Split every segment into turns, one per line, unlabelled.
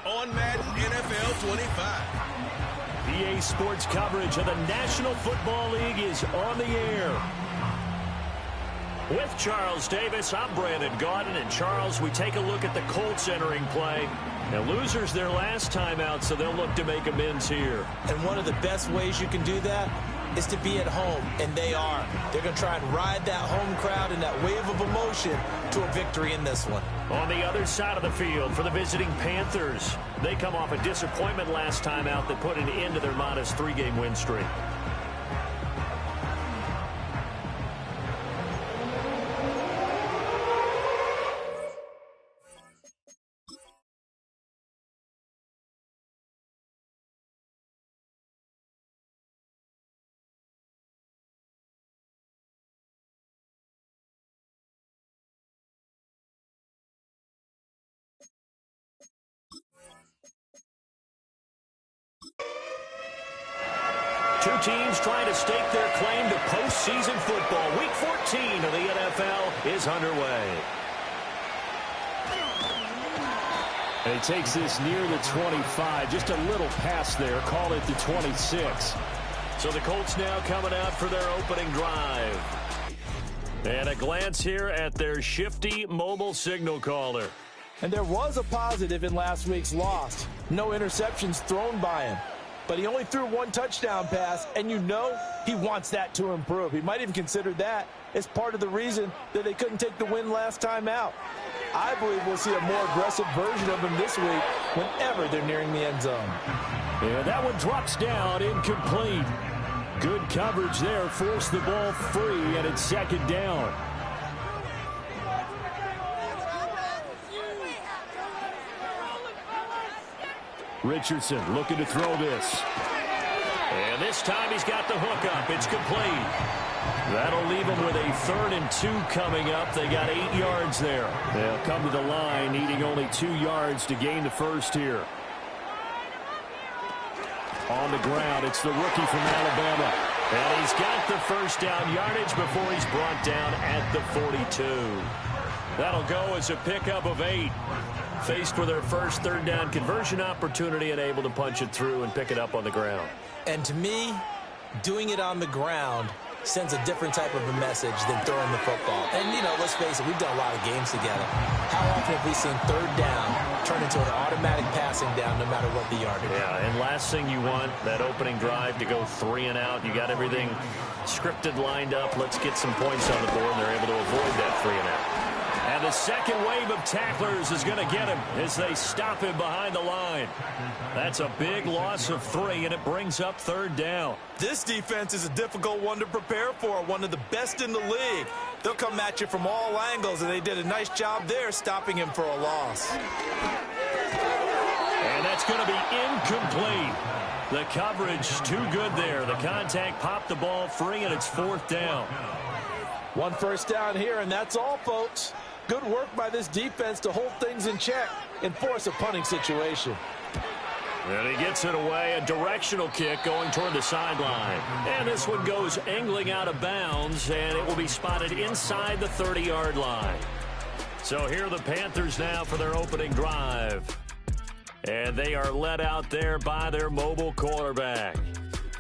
on Madden NFL 25.
EA Sports coverage of the National Football League is on the air. With Charles Davis, I'm Brandon Gaudin. And Charles, we take a look at the Colts entering play. Now, losers their last time out, so they'll look to make amends here.
And one of the best ways you can do that is to be at home, and they are. They're going to try and ride that home crowd and that wave of emotion to a victory in this one.
On the other side of the field for the visiting Panthers, they come off a disappointment last time out that put an end to their modest 3-game win streak. Two teams trying to stake their claim to postseason football. Week 14 of the NFL is underway.
And he takes this near the 25. Just a little pass there. Call it the 26.
So the Colts now coming out for their opening drive. And a glance here at their shifty mobile signal caller.
And there was a positive in last week's loss. No interceptions thrown by him. But he only threw one touchdown pass, and you know he wants that to improve. He might even consider that as part of the reason that they couldn't take the win last time out. I believe we'll see a more aggressive version of him this week whenever they're nearing the end zone.
Yeah, that one drops down, incomplete. Good coverage there, forced the ball free, and it's second down. Richardson looking to throw this.
And this time he's got the hook up. It's complete. That'll leave him with a 3rd and 2 coming up. They got 8 yards there.
They'll come to the line, needing only 2 yards to gain the first here. On the ground, it's the rookie from Alabama.
And he's got the first down yardage before he's brought down at the 42. That'll go as a pickup of 8. Faced with their first 3rd down conversion opportunity and able to punch it through and pick it up on the ground.
And to me, doing it on the ground sends a different type of a message than throwing the football. And, you know, let's face it, we've done a lot of games together. How often have we seen 3rd down turn into an automatic passing down no matter what the yardage?
Yeah, and last thing you want, that opening drive to go 3 and out. You got everything scripted, lined up. Let's get some points on the board, and they're able to avoid that 3 and out. And the second wave of tacklers is going to get him as they stop him behind the line. That's a big loss of 3, and it brings up 3rd down.
This defense is a difficult one to prepare for, one of the best in the league. They'll come at you from all angles, and they did a nice job there stopping him for a loss.
And that's going to be incomplete. The coverage too good there. The contact popped the ball free, and it's 4th down.
1 first down here, and that's all, folks. Good work by this defense to hold things in check and force a punting situation.
And he gets it away, a directional kick going toward the sideline. And this one goes angling out of bounds, and it will be spotted inside the 30-yard line. So here are the Panthers now for their opening drive. And they are led out there by their mobile quarterback.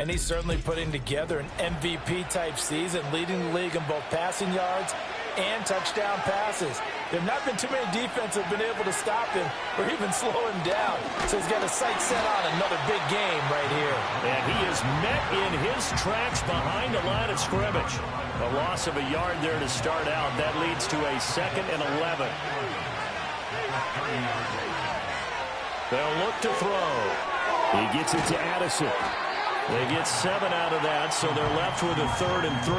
And he's certainly putting together an MVP-type season, leading the league in both passing yards and touchdown passes. There have not been too many defenses that have been able to stop him or even slow him down. So he's got a sight set on another big game right here.
And he is met in his tracks behind the line of scrimmage. A loss of a yard there to start out. That leads to a 2nd and 11. They'll look to throw.
He gets it to Addison.
They get 7 out of that, so they're left with a 3rd and 3.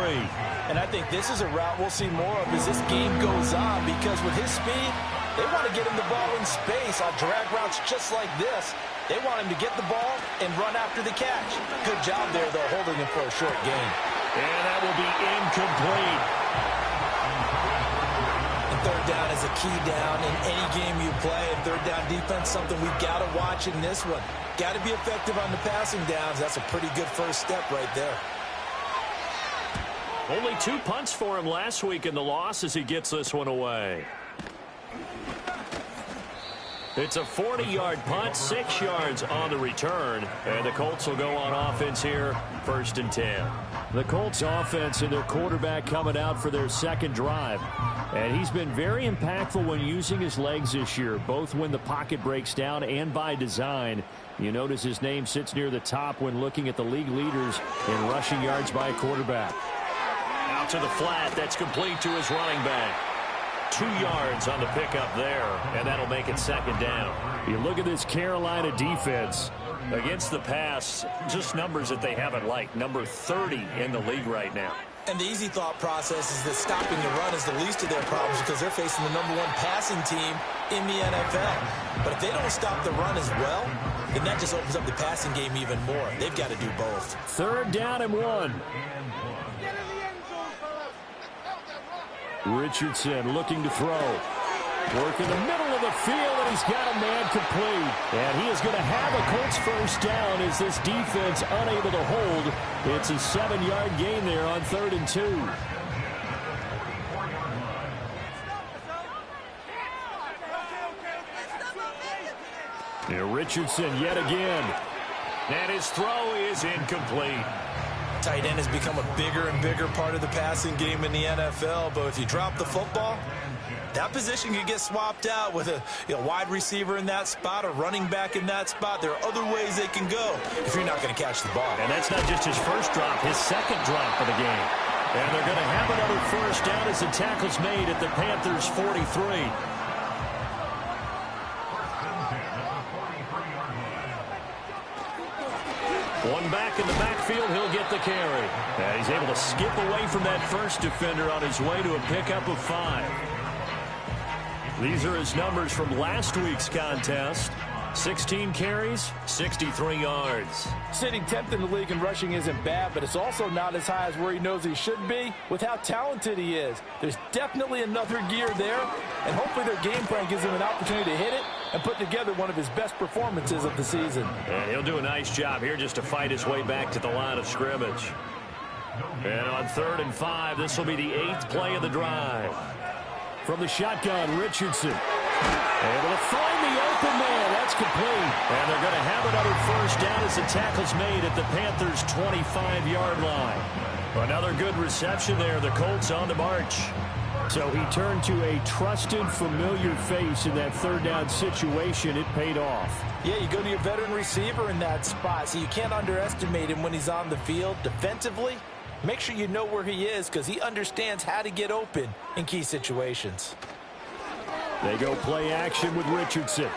And I think this is a route we'll see more of as this game goes on, because with his speed, they want to get him the ball in space on drag routes just like this. They want him to get the ball and run after the catch. Good job there, though, holding him for a short gain.
And that will be incomplete.
And 3rd down is a key down in any game you play. And 3rd down defense, something we've got to watch in this one. Got to be effective on the passing downs. That's a pretty good first step right there.
Only 2 punts for him last week in the loss as he gets this one away. It's a 40-yard punt, 6 yards on the return, and the Colts will go on offense here, 1st and 10.
The Colts offense and their quarterback coming out for their second drive. And he's been very impactful when using his legs this year, both when the pocket breaks down and by design. You notice his name sits near the top when looking at the league leaders in rushing yards by a quarterback.
Out to the flat, that's complete to his running back. 2 yards on the pickup there, and that'll make it 2nd down.
You look at this Carolina defense.
Against the pass, just numbers that they haven't liked. Number 30 in the league right now.
And the easy thought process is that stopping the run is the least of their problems because they're facing the #1 passing team in the NFL. But if they don't stop the run as well, then that just opens up the passing game even more. They've got to do both.
3rd down and 1. Richardson looking to throw. Work in the middle of the field, and he's got a man complete. And he is going to have a Colts 1st down as this defense unable to hold. It's a 7-yard gain there on 3rd and 2. Here Richardson yet again.
And his throw is incomplete.
Tight end has become a bigger and bigger part of the passing game in the NFL, but if you drop the football, that position could get swapped out with a wide receiver in that spot, a running back in that spot. There are other ways they can go if you're not going to catch the ball.
And that's not just his first drop, his second drop of the game. And they're going to have another 1st down as the tackle's made at the Panthers' 43. One back in the backfield, he'll get the carry. And he's able to skip away from that first defender on his way to a pickup of 5. These are his numbers from last week's contest. 16 carries, 63 yards.
Sitting 10th in the league in rushing isn't bad, but it's also not as high as where he knows he should be with how talented he is. There's definitely another gear there, and hopefully their game plan gives him an opportunity to hit it and put together one of his best performances of the season.
And he'll do a nice job here just to fight his way back to the line of scrimmage. And on 3rd and 5, this will be the 8th play of the drive.
From the shotgun, Richardson. Able to find the open man. That's complete.
And they're going to have another 1st down as the tackle's made at the Panthers' 25-yard line. Another good reception there. The Colts on the march.
So he turned to a trusted, familiar face in that 3rd down situation. It paid off.
Yeah, you go to your veteran receiver in that spot, so you can't underestimate him when he's on the field defensively. Make sure you know where he is because he understands how to get open in key situations.
They go play action with Richardson.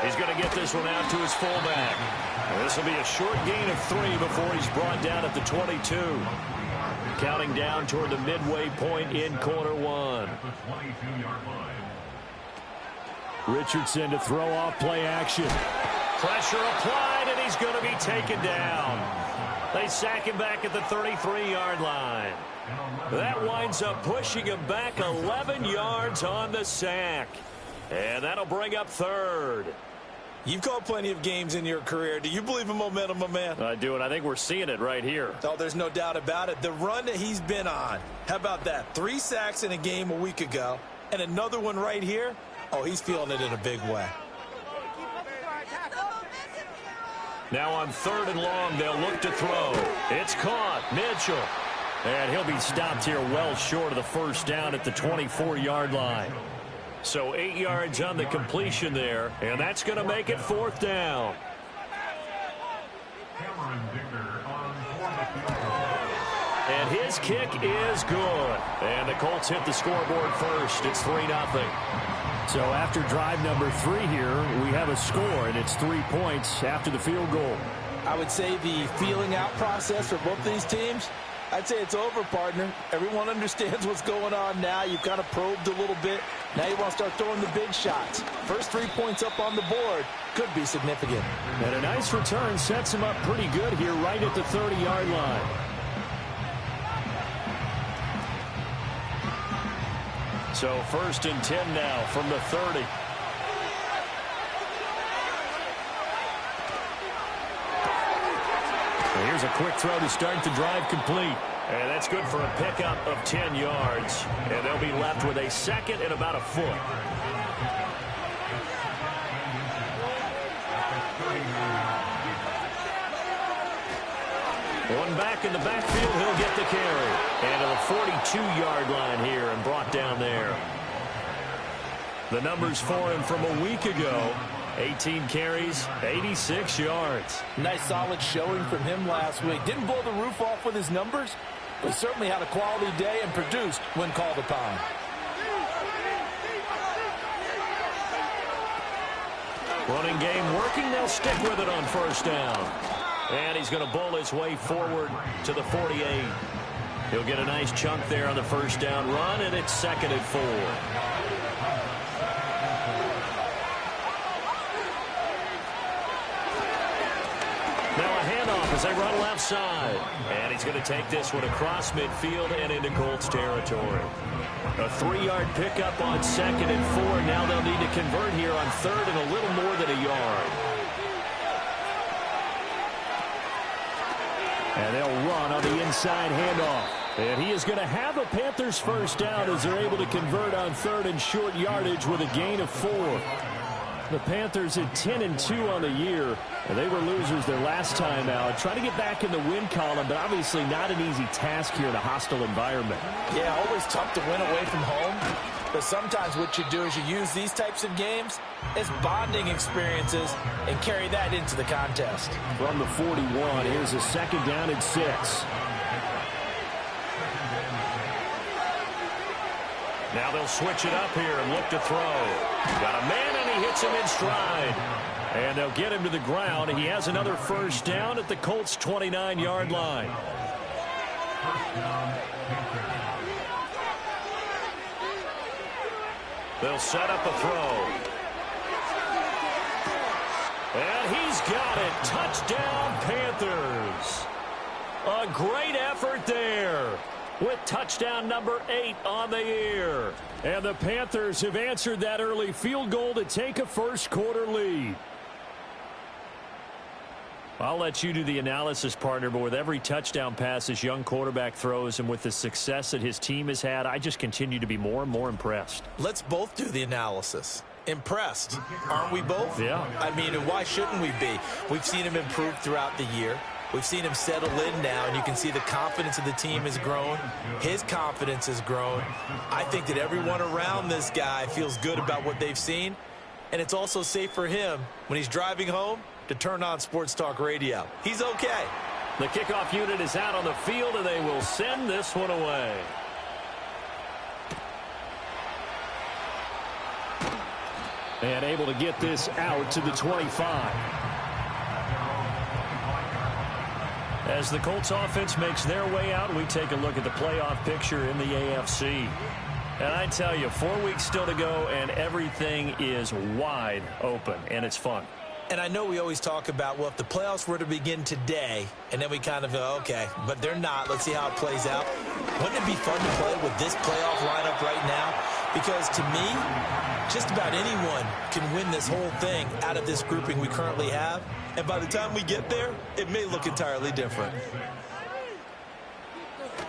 He's going to get this one out to his fullback. This will be a short gain of 3 before he's brought down at the 22. Counting down toward the midway point in quarter 1.
Richardson to throw off play action.
Pressure applied, and he's going to be taken down. They sack him back at the 33-yard line. That winds up pushing him back 11 yards on the sack. And that'll bring up 3rd.
You've called plenty of games in your career. Do you believe in momentum, my man?
I do, and I think we're seeing it right here.
Oh, there's no doubt about it. The run that he's been on. How about that? 3 sacks in a game a week ago, and another one right here. Oh, he's feeling it in a big way.
Now on 3rd and long, they'll look to throw. It's caught. Mitchell. And he'll be stopped here well short of the 1st down at the 24-yard line. So 8 yards on the completion there, and that's going to make it 4th down. And his kick is good. And the Colts hit the scoreboard first. It's 3-0.
So after drive number 3 here, we have a score, and it's 3 points after the field goal.
I would say the feeling out process for both these teams, I'd say it's over, partner. Everyone understands what's going on now. You've kind of probed a little bit. Now you want to start throwing the big shots. First 3 points up on the board could be significant.
And a nice return sets him up pretty good here right at the 30-yard line.
So 1st and 10 now from the 30.
Here's a quick throw to start the drive complete.
And that's good for a pickup of 10 yards. And they'll be left with a 2nd and about a foot. One back in the backfield, he'll get the carry. And to the 42-yard line here and brought down there. The numbers for him from a week ago, 18 carries, 86 yards.
Nice solid showing from him last week. Didn't blow the roof off with his numbers, but certainly had a quality day and produced when called upon.
Running game working. They'll stick with it on first down. And he's going to bowl his way forward to the 48. He'll get a nice chunk there on the first down run, and it's 2nd and 4. Now a handoff as they run left side. And he's going to take this one across midfield and into Colts territory. A 3-yard pickup on 2nd and 4. Now they'll need to convert here on 3rd and a little more than a yard.
And they'll run on the inside handoff. And he is going to have a Panthers first down as they're able to convert on 3rd and short yardage with a gain of 4. The Panthers at 10-2 on the year, and they were losers their last time out. Trying to get back in the win column, but obviously not an easy task here in a hostile environment.
Yeah, always tough to win away from home. But sometimes what you do is you use these types of games as bonding experiences and carry that into the contest.
From the 41, here's a 2nd down and 6.
Now they'll switch it up here and look to throw. Got a man, and he hits him in stride. And they'll get him to the ground. He has another first down at the Colts' 29-yard line. They'll set up a throw. And he's got it. Touchdown, Panthers. A great effort there, with touchdown number 8 on the year.
And the Panthers have answered that early field goal to take a first-quarter lead.
I'll let you do the analysis, partner, but with every touchdown pass this young quarterback throws and with the success that his team has had, I just continue to be more and more impressed.
Let's both do the analysis. Impressed, aren't we both?
Yeah.
I mean, why shouldn't we be? We've seen him improve throughout the year. We've seen him settle in now, and you can see the confidence of the team has grown. His confidence has grown. I think that everyone around this guy feels good about what they've seen, and it's also safe for him when he's driving home to turn on Sports Talk Radio. He's okay.
The kickoff unit is out on the field, and they will send this one away.
And able to get this out to the 25.
As the Colts offense makes their way out, we take a look at the playoff picture in the AFC. And I tell you, 4 weeks still to go, and everything is wide open, and it's fun.
And I know we always talk about, well, if the playoffs were to begin today, and then we kind of go, okay, but they're not. Let's see how it plays out. Wouldn't it be fun to play with this playoff lineup right now? Because to me, just about anyone can win this whole thing out of this grouping we currently have. And by the time we get there, it may look entirely different.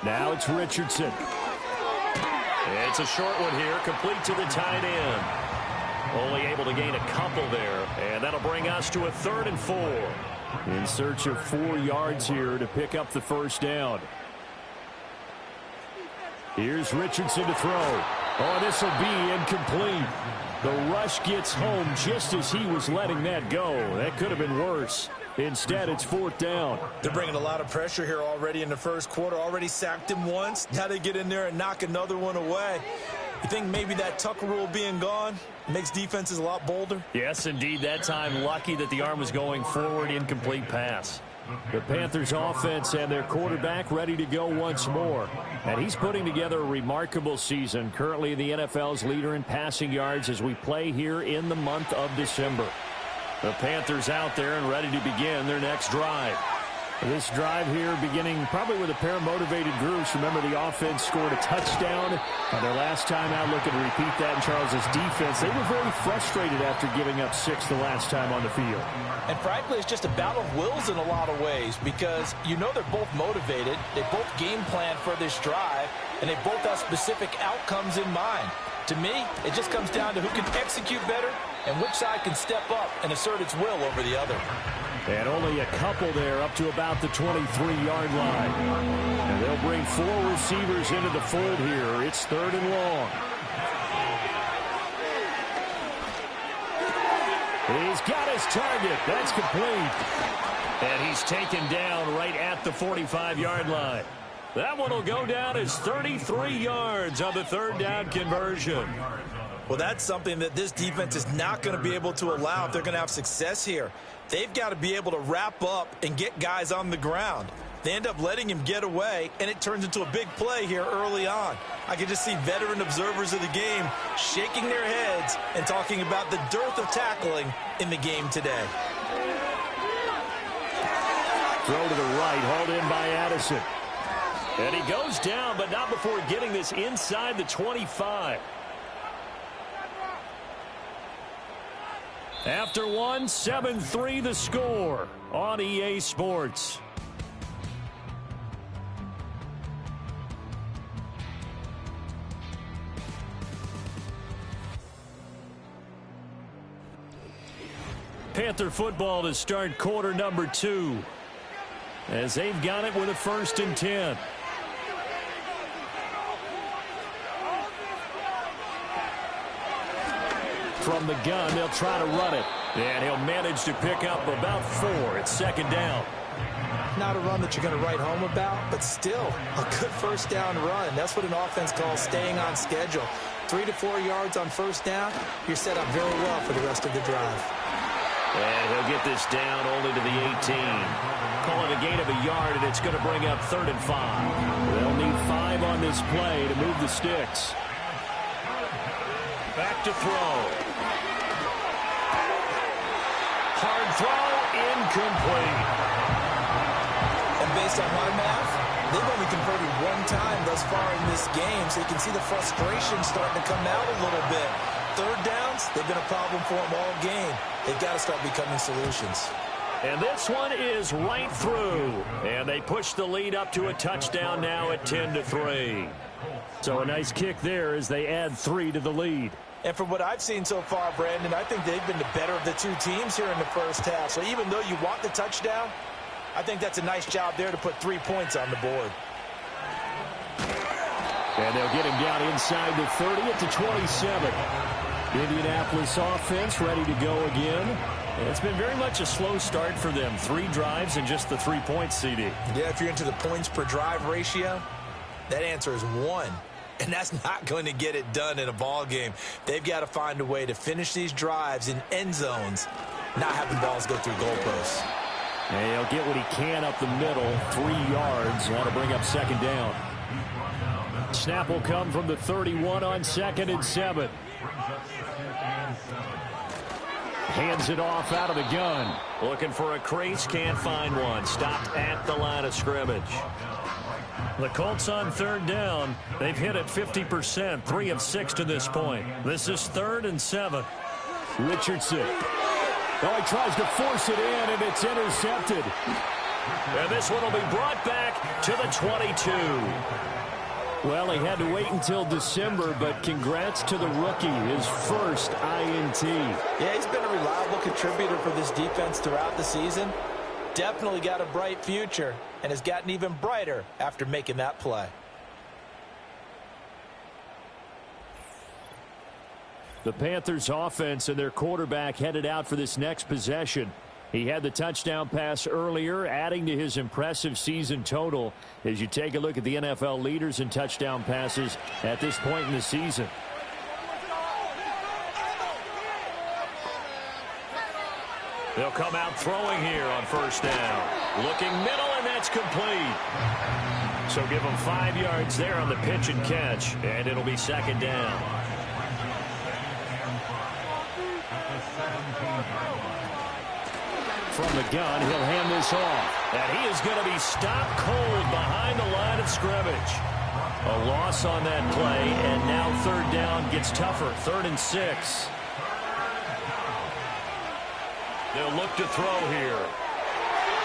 Now it's Richardson.
It's a short one here, complete to the tight end. Only able to gain a couple there, and that'll bring us to a 3rd and 4.
In search of 4 yards here to pick up the first down. Here's Richardson to throw. Oh, this will be incomplete. The rush gets home just as he was letting that go. That could have been worse. Instead, it's 4th down.
They're bringing a lot of pressure here already in the first quarter. Already sacked him once. Now they get in there and knock another one away. You think maybe that Tucker rule being gone makes defenses a lot bolder?
Yes, indeed. That time, lucky that the arm was going forward. Incomplete pass.
The Panthers offense and their quarterback ready to go once more. And he's putting together a remarkable season. Currently the NFL's leader in passing yards as we play here in the month of December. The Panthers out there and ready to begin their next drive. This drive here beginning probably with a pair of motivated groups. Remember, the offense scored a touchdown on their last time out. Looking to repeat that in Charles's defense. They were very frustrated after giving up 6 the last time on the field.
And frankly, it's just a battle of wills in a lot of ways because you know they're both motivated. They both game plan for this drive, and they both have specific outcomes in mind. To me, it just comes down to who can execute better and which side can step up and assert its will over the other.
And only a couple there up to about the 23-yard line. And they'll bring 4 receivers into the fold here. It's 3rd and long. He's got his target. That's complete. And he's taken down right at the 45-yard line. That one will go down as 33 yards on the 3rd down conversion.
Well, that's something that this defense is not going to be able to allow if they're going to have success here. They've got to be able to wrap up and get guys on the ground. They end up letting him get away, and it turns into a big play here early on. I can just see veteran observers of the game shaking their heads and talking about the dearth of tackling in the game today.
Throw to the right, hauled in by Addison. And he goes down, but not before getting this inside the 25. After one, 7-3 the score on EA Sports. Panther football to start quarter number 2. As they've got it with a 1st and 10. From the gun, they'll try to run it. And he'll manage to pick up about 4. It's 2nd down.
Not a run that you're going to write home about, but still a good 1st down run. That's what an offense calls staying on schedule. 3 to 4 yards on 1st down, you're set up very well for the rest of the drive.
And he'll get this down only to the 18. Call it a gain of a yard, and it's going to bring up 3rd and 5.
They'll need 5 on this play to move the sticks.
Back to throw. Hard throw, incomplete.
And based on my math, they've only converted 1 time thus far in this game, so you can see the frustration starting to come out a little bit. 3rd downs, they've been a problem for them all game. They've got to start becoming solutions.
And this one is right through. And they push the lead up to a touchdown now at 10-3.
So a nice kick there as they add 3 to the lead.
And from what I've seen so far, Brandon, I think they've been the better of the 2 teams here in the 1st half. So even though you want the touchdown, I think that's a nice job there to put 3 points on the board.
And they'll get him down inside the 30 at the 27. Indianapolis offense ready to go again.
And it's been very much a slow start for them. 3 drives and just the 3 points, CD.
Yeah, if you're into the points per drive ratio, that answer is 1. And that's not going to get it done in a ball game. They've got to find a way to finish these drives in end zones, not having balls go through goalposts.
And he'll get what he can up the middle, 3 yards. That'll bring up 2nd down. Snap will come from the 31 on 2nd and 7. Hands it off out of the gun.
Looking for a crease, can't find one. Stopped at the line of scrimmage. The Colts on 3rd down. They've hit it 50%, 3 of 6 to this point. This is 3rd and 7.
Richardson. Oh, he tries to force it in, and it's intercepted.
And this one will be brought back to the 22.
Well, he had to wait until December, but congrats to the rookie, his 1st INT.
Yeah, he's been a reliable contributor for this defense throughout the season. Definitely got a bright future and has gotten even brighter after making that play.
The Panthers offense and their quarterback headed out for this next possession. He had the touchdown pass earlier, adding to his impressive season total as you take a look at the NFL leaders in touchdown passes at this point in the season.
They'll come out throwing here on 1st down. Looking middle, and that's complete. So give them 5 yards there on the pitch and catch, and it'll be 2nd down.
From the gun, he'll hand this off.
And he is going to be stopped cold behind the line of scrimmage. A loss on that play, and now 3rd down gets tougher. 3rd and 6. They'll look to throw here.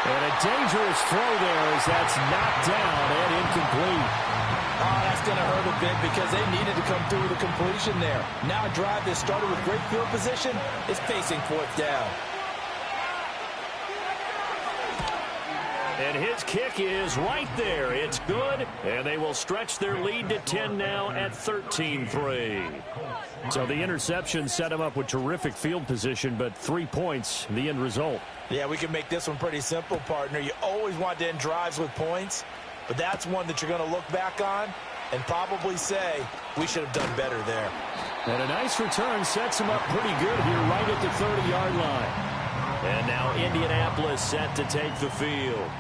And a dangerous throw there as that's knocked down and incomplete.
Oh, that's going to hurt a bit because they needed to come through with a completion there. Now a drive that started with great field position is facing 4th down.
And his kick is right there. It's good, and they will stretch their lead to 10 now at 13-3.
So the interception set him up with terrific field position, but 3 points, the end result.
Yeah, we can make this one pretty simple, partner. You always want to end drives with points, but that's one that you're going to look back on and probably say, we should have done better there.
And a nice return sets him up pretty good here right at the 30-yard line.
And now Indianapolis set to take the field.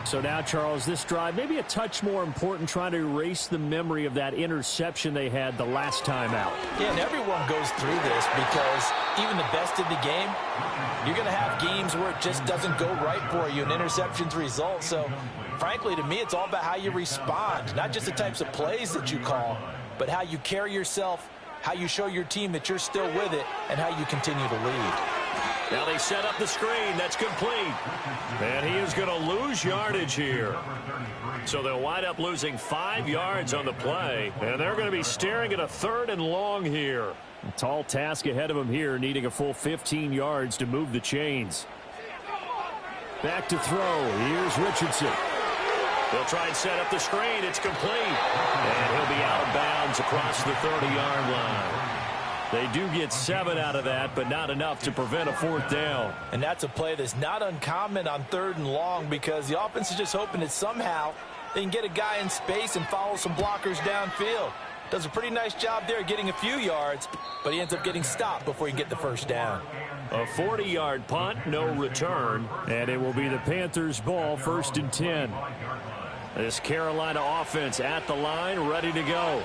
So now, Charles, this drive maybe a touch more important, trying to erase the memory of that interception they had the last time out.
Yeah, and everyone goes through this because even the best in the game, you're going to have games where it just doesn't go right for you, and interceptions result. So, frankly, to me, it's all about how you respond, not just the types of plays that you call, but how you carry yourself, how you show your team that you're still with it, and how you continue to lead.
Now they set up the screen. That's complete. And he is going to lose yardage here. So they'll wind up losing 5 yards on the play. And they're going to be staring at a 3rd and long here.
A tall task ahead of them here, needing a full 15 yards to move the chains. Back to throw. Here's Richardson.
They'll try and set up the screen. It's complete. And he'll be out of bounds across the 30-yard line. They do get 7 out of that, but not enough to prevent a 4th down.
And that's a play that's not uncommon on 3rd and long because the offense is just hoping that somehow they can get a guy in space and follow some blockers downfield. Does a pretty nice job there getting a few yards, but he ends up getting stopped before he can get the 1st down.
A 40-yard punt, no return.
And it will be the Panthers' ball, 1st and 10.
This Carolina offense at the line, ready to go.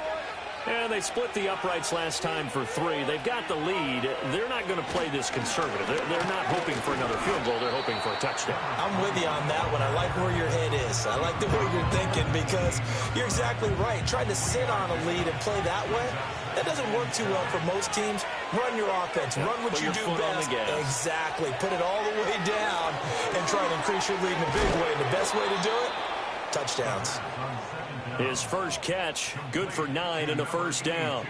And they split the uprights last time for 3. They've got the lead. They're not going to play this conservative. They're not hoping for another field goal. They're hoping for a touchdown.
I'm with you on that one. I like where your head is. I like the way you're thinking because you're exactly right. Trying to sit on a lead and play that way, that doesn't work too well for most teams. Run your offense. Run what you do best. Exactly. Put it all the way down and try to increase your lead in a big way. And the best way to do it, touchdowns.
His first catch, good for 9 and a 1st down.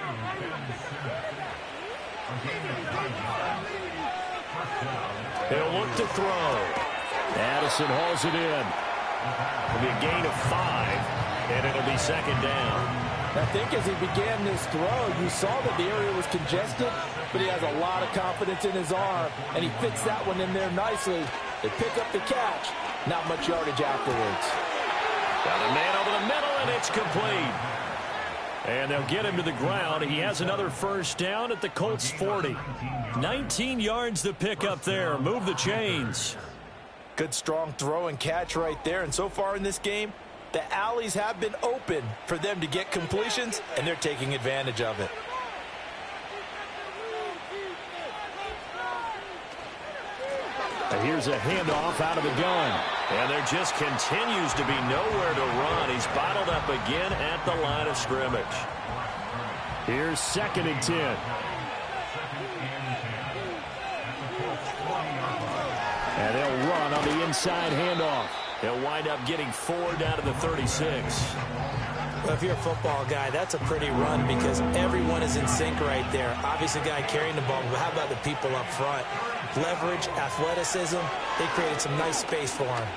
He'll look to throw.
Addison hauls it in.
It'll be a gain of 5, and it'll be 2nd down.
I think as he began this throw, you saw that the area was congested, but he has a lot of confidence in his arm, and he fits that one in there nicely. They pick up the catch, not much yardage afterwards.
Got a man over the middle, and it's complete. And they'll get him to the ground. He has another 1st down at the Colts 40. 19 yards to pick up there. Move the chains.
Good, strong throw and catch right there. And so far in this game, the alleys have been open for them to get completions, and they're taking advantage of it.
Here's a handoff out of the gun.
And there just continues to be nowhere to run. He's bottled up again at the line of scrimmage.
Here's 2nd and 10. And they'll run on the inside handoff.
They'll wind up getting 4 down to the 36.
Well, if you're a football guy, that's a pretty run because everyone is in sync right there. Obviously, the guy carrying the ball, but how about the people up front? Leverage, athleticism, they created some nice space for him.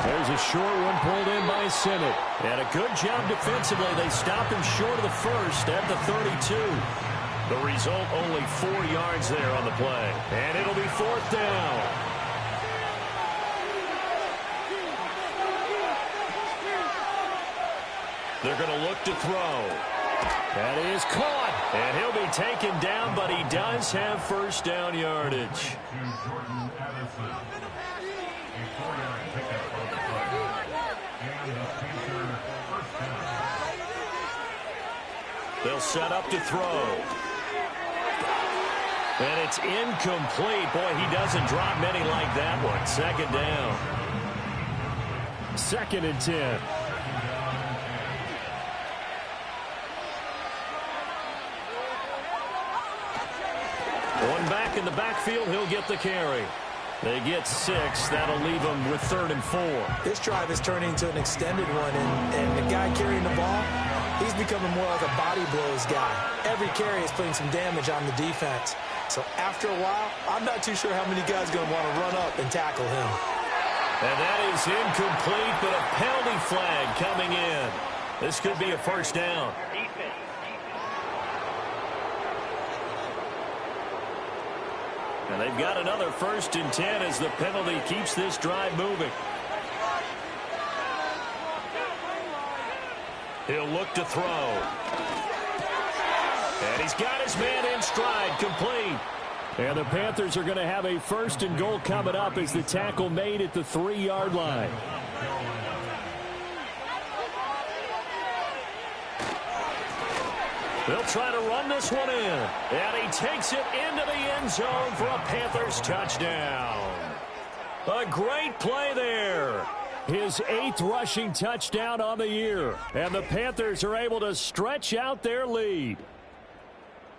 There's a short one pulled in by Sinnott.
And a good job defensively. They stopped him short of the 1st at the 32. The result, only 4 yards there on the play. And it'll be 4th down. They're going to look to throw.
That is caught.
And he'll be taken down, but he does have 1st down yardage. They'll set up to throw. And it's incomplete. Boy, he doesn't drop many like that one. 2nd down.
2nd and 10.
One back in the backfield, he'll get the carry. They get 6. That'll leave them with 3rd and 4.
This drive is turning into an extended one, and the guy carrying the ball, he's becoming more like a body blows guy. Every carry is putting some damage on the defense. So after a while, I'm not too sure how many guys are going to want to run up and tackle him.
And that is incomplete, but a penalty flag coming in. This could be a first down. And they've got another 1st and 10 as the penalty keeps this drive moving. He'll look to throw. And he's got his man in stride, complete. And the Panthers are going to have a 1st and goal coming up as the tackle made at the 3-yard line. They'll try to run this one in. And he takes it into the end zone for a Panthers touchdown. A great play there. His 8th rushing touchdown on the year. And the Panthers are able to stretch out their lead.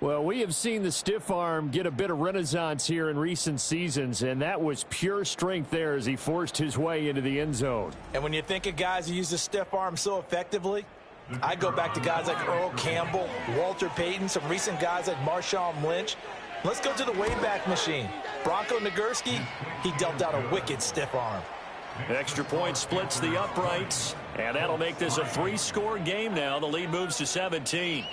Well, we have seen the stiff arm get a bit of renaissance here in recent seasons, and that was pure strength there as he forced his way into the end zone.
And when you think of guys who use the stiff arm so effectively, I go back to guys like Earl Campbell, Walter Payton, some recent guys like Marshawn Lynch. Let's go to the Wayback Machine. Bronco Nagurski, he dealt out a wicked stiff arm.
Extra point splits the uprights, and that'll make this a 3-score game now. The lead moves to 17.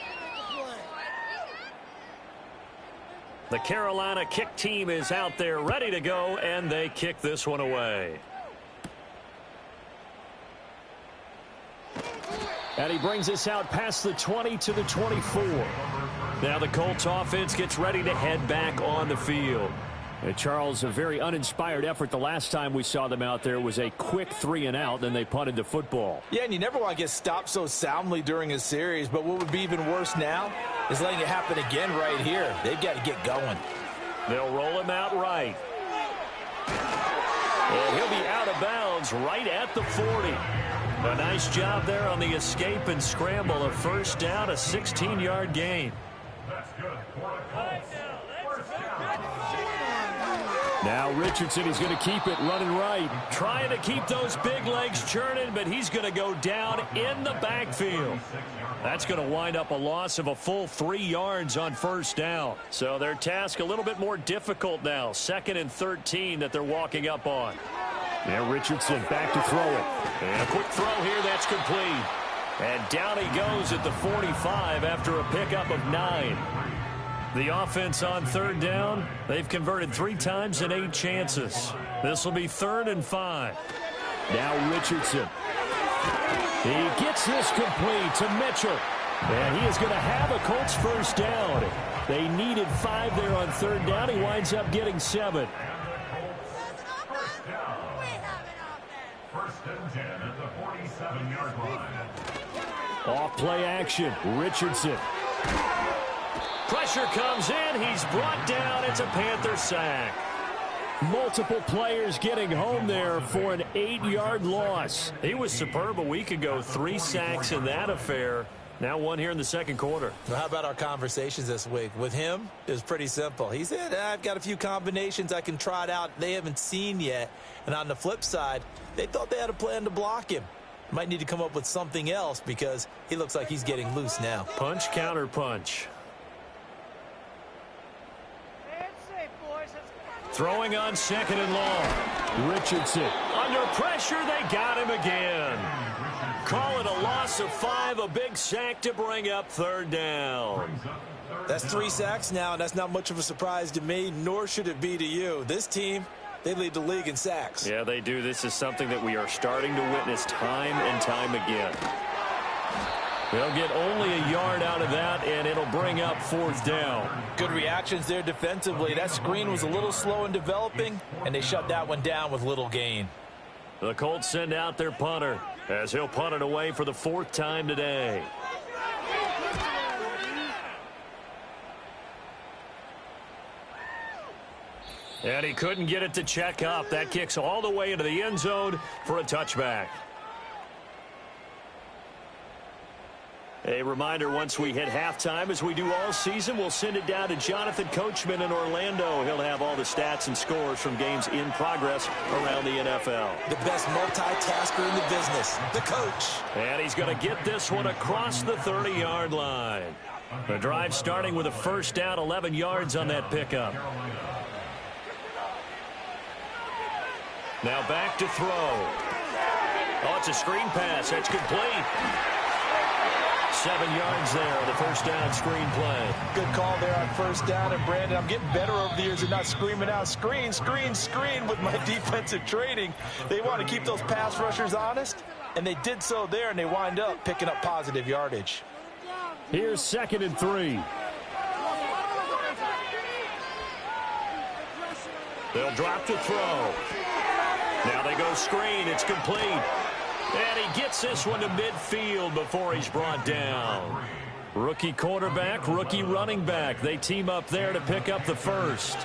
The Carolina kick team is out there ready to go, and they kick this one away. And he brings us out past the 20 to the 24. Now the Colts offense gets ready to head back on the field. And Charles, a very uninspired effort the last time we saw them out there. It was a quick 3-and-out, then they punted the football.
Yeah, and you never want to get stopped so soundly during a series, but what would be even worse now is letting it happen again right here. They've got to get going.
They'll roll him out right. And he'll be out of bounds right at the 40. A nice job there on the escape and scramble. A 1st down, a 16-yard gain.
Now Richardson, he's going to keep it running right.
Trying to keep those big legs churning, but he's going to go down in the backfield. That's going to wind up a loss of a full 3 yards on 1st down. So their task a little bit more difficult now. 2nd and 13 that they're walking up on.
Now Richardson back to throw it.
And a quick throw here, that's complete. And down he goes at the 45 after a pickup of 9. The offense on 3rd down, they've converted 3 times in 8 chances. This will be 3rd and 5.
Now Richardson. He gets this complete to Mitchell. And he is going to have a Colts 1st down. They needed 5 there on 3rd down. He winds up getting 7. Off play action. Richardson.
Pressure comes in. He's brought down. It's a Panther sack.
Multiple players getting home there for an 8-yard loss.
He was superb a week ago. 3 sacks in that affair. Now 1 here in the 2nd quarter.
Well, how about our conversations this week? With him, it was pretty simple. He said, I've got a few combinations I can try it out they haven't seen yet. And on the flip side, they thought they had a plan to block him. Might need to come up with something else because he looks like he's getting loose now.
Punch, counter punch. Throwing on 2nd and long.
Richardson.
Under pressure, they got him again. Call it a loss of 5, a big sack to bring up 3rd down.
That's 3 sacks now, and that's not much of a surprise to me, nor should it be to you. This team, they lead the league in sacks.
Yeah, they do. This is something that we are starting to witness time and time again. They'll get only a yard out of that, and it'll bring up 4th down.
Good reactions there defensively. That screen was a little slow in developing, and they shut that one down with little gain.
The Colts send out their punter as he'll punt it away for the 4th time today. And he couldn't get it to check up. That kicks all the way into the end zone for a touchback. A reminder, once we hit halftime, as we do all season, we'll send it down to Jonathan Coachman in Orlando. He'll have all the stats and scores from games in progress around the NFL.
The best multitasker in the business, the coach.
And he's going to get this one across the 30-yard line. The drive starting with a 1st down, 11 yards on that pickup. Now back to throw. Oh, it's a screen pass. That's complete. 7 yards there on the first down screen play.
Good call there on first down. And, Brandon, I'm getting better over the years at not screaming out, screen, screen, screen with my defensive training. They want to keep those pass rushers honest, and they did so there, and they wind up picking up positive yardage.
Here's 2nd and 3.
They'll drop to throw. Now they go screen. It's complete. And he gets this one to midfield before he's brought down.
Rookie quarterback, rookie running back. They team up there to pick up the first.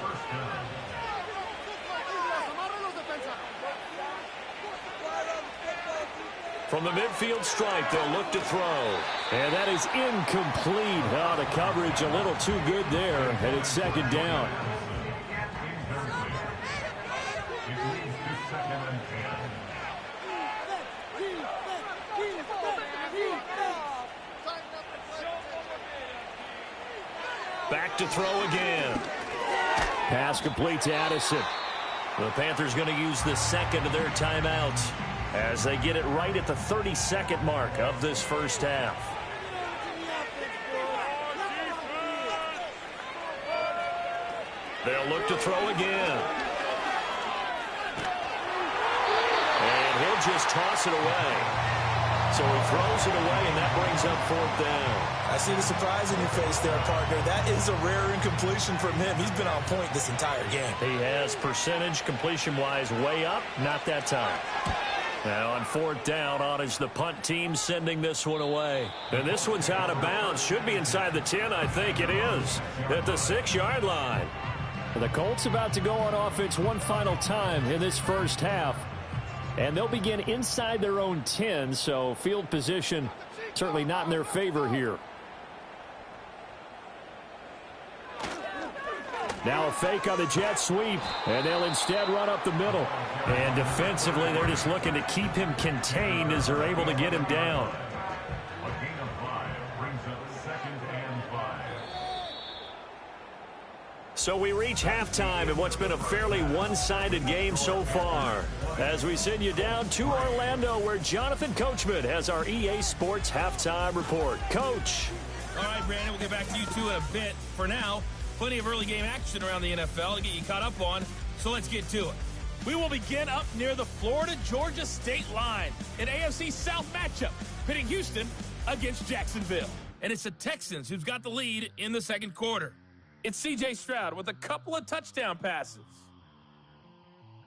From the midfield stripe, they'll look to throw.
And that is incomplete. Oh, the coverage a little too good there. And it's 2nd down.
Back to throw again.
Pass complete to Addison.
The Panthers going to use the second of their timeouts as they get it right at the 32nd mark of this first half. They'll look to throw again. And he'll just toss it away. So he throws it away, and that brings up 4th down.
I see the surprise in your face there, partner. That is a rare incompletion from him. He's been on point this entire game.
He has percentage completion-wise way up. Not that time. Now on 4th down, on is the punt team sending this one away. And this one's out of bounds. Should be inside the 10, I think it is. At the 6-yard line.
The Colts about to go on offense one final time in this first half. And they'll begin inside their own 10, so field position certainly not in their favor here. Now a fake on the jet sweep, and they'll instead run up the middle.
And defensively, they're just looking to keep him contained as they're able to get him down. So we reach halftime in what's been a fairly one-sided game so far. As we send you down to Orlando, where Jonathan Coachman has our EA Sports halftime report. Coach.
All right, Brandon, we'll get back to you two in a bit. For now, plenty of early game action around the NFL to get you caught up on, so let's get to it. We will begin up near the Florida-Georgia state line, an AFC South matchup, pitting Houston against Jacksonville. And it's the Texans who's got the lead in the second quarter. It's C.J. Stroud with a couple of touchdown passes.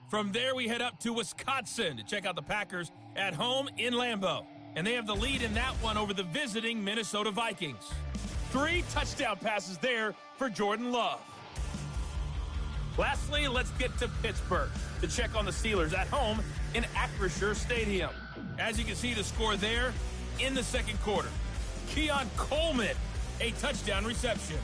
From there, we head up to Wisconsin to check out the Packers at home in Lambeau. And they have the lead in that one over the visiting Minnesota Vikings. 3 touchdown passes there for Jordan Love. Lastly, let's get to Pittsburgh to check on the Steelers at home in Acrisure Stadium. As you can see, the score there in the second quarter. Keon Coleman, a touchdown reception.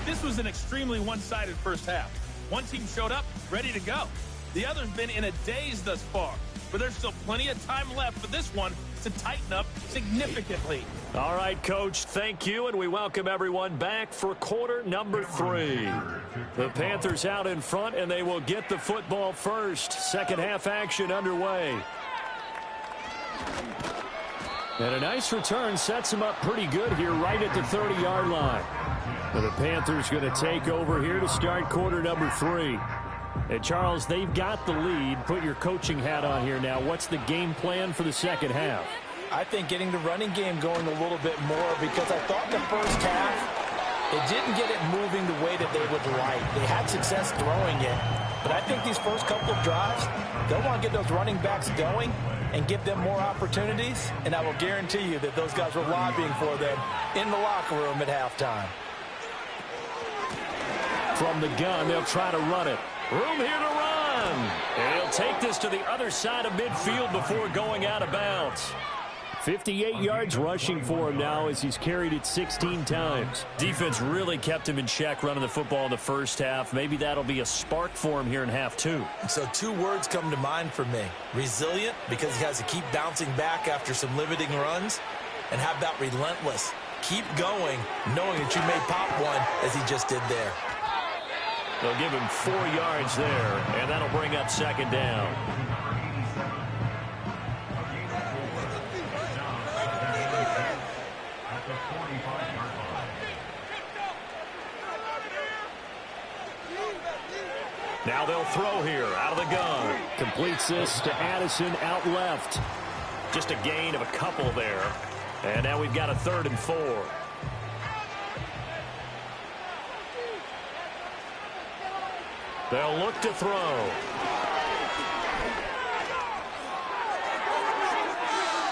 This was an extremely one-sided first half. One team showed up, ready to go. The other's been in a daze thus far, but there's still plenty of time left for this one to tighten up significantly.
All right, Coach, thank you, and we welcome everyone back for quarter number 3. The Panthers out in front, and they will get the football first. Second half action underway.
And a nice return sets them up pretty good here right at the 30-yard line. And the Panthers going to take over here to start quarter number 3. And Charles, they've got the lead. Put your coaching hat on here now. What's the game plan for the second half?
I think getting the running game going a little bit more, because I thought the first half, it didn't get it moving the way that they would like. They had success throwing it, but I think these first couple of drives, they'll want to get those running backs going and give them more opportunities, and I will guarantee you that those guys were lobbying for them in the locker room at halftime.
From the gun, they'll try to run it.
Room here to run. And he'll take this to the other side of midfield before going out of bounds.
58 yards rushing for him now as he's carried it 16 times.
Defense really kept him in check running the football in the first half. Maybe that'll be a spark for him here in half 2.
So 2 words come to mind for me. Resilient, because he has to keep bouncing back after some limiting runs. And how about relentless? Keep going, knowing that you may pop one as he just did there.
They'll give him 4 yards there, and that'll bring up second down. Now they'll throw here out of the gun.
Completes this to Addison out left.
Just a gain of a couple there. And now we've got a 3rd and 4. They'll look to throw.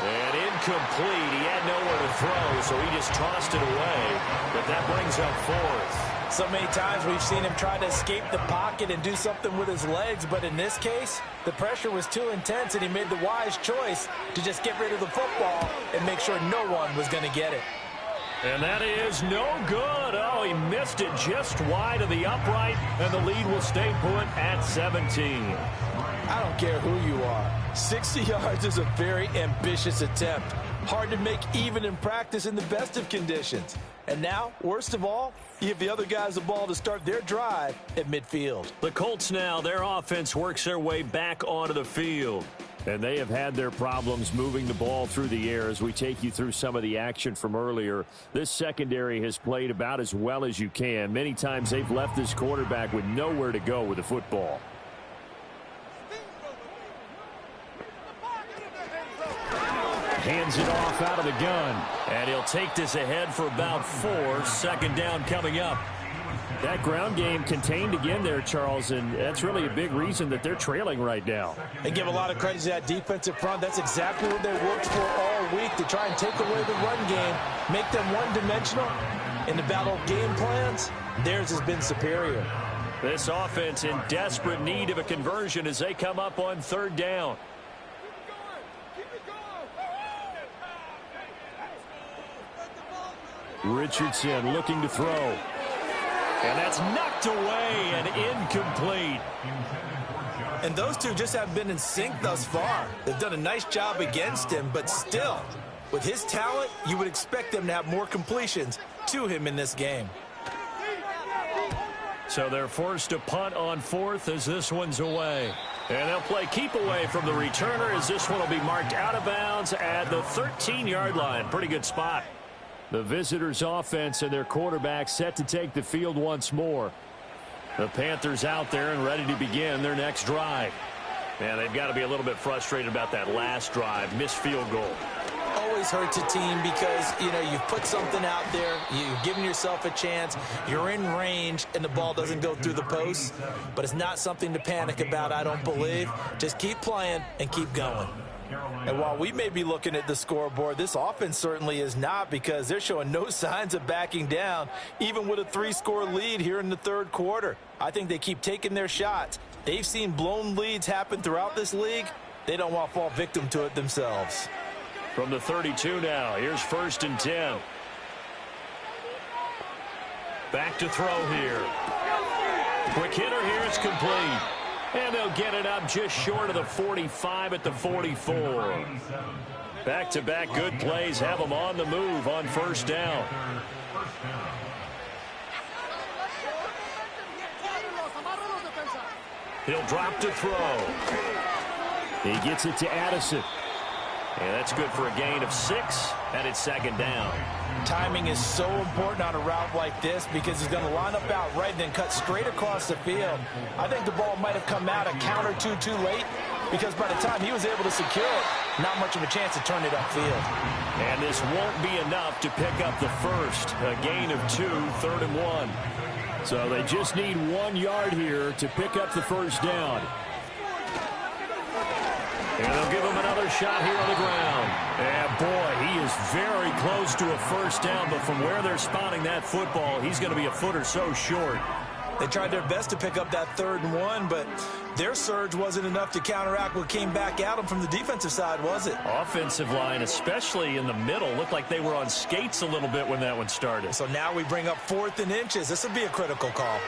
And incomplete. He had nowhere to throw, so he just tossed it away. But that brings up 4th.
So many times we've seen him try to escape the pocket and do something with his legs, but in this case, the pressure was too intense, and he made the wise choice to just get rid of the football and make sure no one was going to get it.
And that is no good. Oh, he missed it just wide of the upright, and the lead will stay put at 17.
I don't care who you are. 60 yards is a very ambitious attempt. Hard to make even in practice in the best of conditions. And now, worst of all, you give the other guys the ball to start their drive at midfield.
The Colts now, their offense works their way back onto the field.
And they have had their problems moving the ball through the air as we take you through some of the action from earlier. This secondary has played about as well as you can. Many times they've left this quarterback with nowhere to go with the football. Hands it off out of the gun.
And he'll take this ahead for about 4. 2nd down coming up.
That ground game contained again there, Charles, and that's really a big reason that they're trailing right now.
They give a lot of credit to that defensive front. That's exactly what they worked for all week, to try and take away the run game, make them one-dimensional. In the battle of game plans, theirs has been superior.
This offense in desperate need of a conversion as they come up on 3rd down.
Richardson looking to throw.
And that's knocked away and incomplete.
And those two just haven't been in sync thus far. They've done a nice job against him, but still, with his talent, you would expect them to have more completions to him in this game.
So they're forced to punt on 4th as this one's away. And they'll play keep away from the returner as this one will be marked out of bounds at the 13-yard line. Pretty good spot.
The visitors' offense and their quarterback set to take the field once more.
The Panthers out there and ready to begin their next drive. And they've got to be a little bit frustrated about that last drive. Missed field goal.
Always hurts a team because, you know, you've put something out there, you've given yourself a chance, you're in range, and the ball doesn't go through the post. But it's not something to panic about, I don't believe. Just keep playing and keep going. And while we may be looking at the scoreboard, this offense certainly is not, because they're showing no signs of backing down, even with a 3-score lead here in the 3rd quarter. I think they keep taking their shots. They've seen blown leads happen throughout this league. They don't want to fall victim to it themselves.
From the 32 now, here's 1st and 10. Back to throw here. Quick hitter here, it's complete. And they'll get it up just short of the 45 at the 44. Back-to-back good plays have them on the move on 1st down. He'll drop to throw.
He gets it to Addison.
And that's good for a gain of 6, and it's 2nd down.
Timing is so important on a route like this, because he's going to line up out right and then cut straight across the field. I think the ball might have come out a count or two too late, because by the time he was able to secure it, not much of a chance to turn it upfield.
And this won't be enough to pick up the first. A gain of 2, 3rd and 1.
So they just need 1 yard here to pick up the 1st down.
And they'll give him another shot here on the ground. And boy, he is very close to a 1st down, but from where they're spotting that football, he's going to be a foot or so short.
They tried their best to pick up that 3rd and 1, but their surge wasn't enough to counteract what came back at them from the defensive side, was it?
Offensive line, especially in the middle, looked like they were on skates a little bit when that one started.
So now we bring up 4th and inches. This would be a critical call.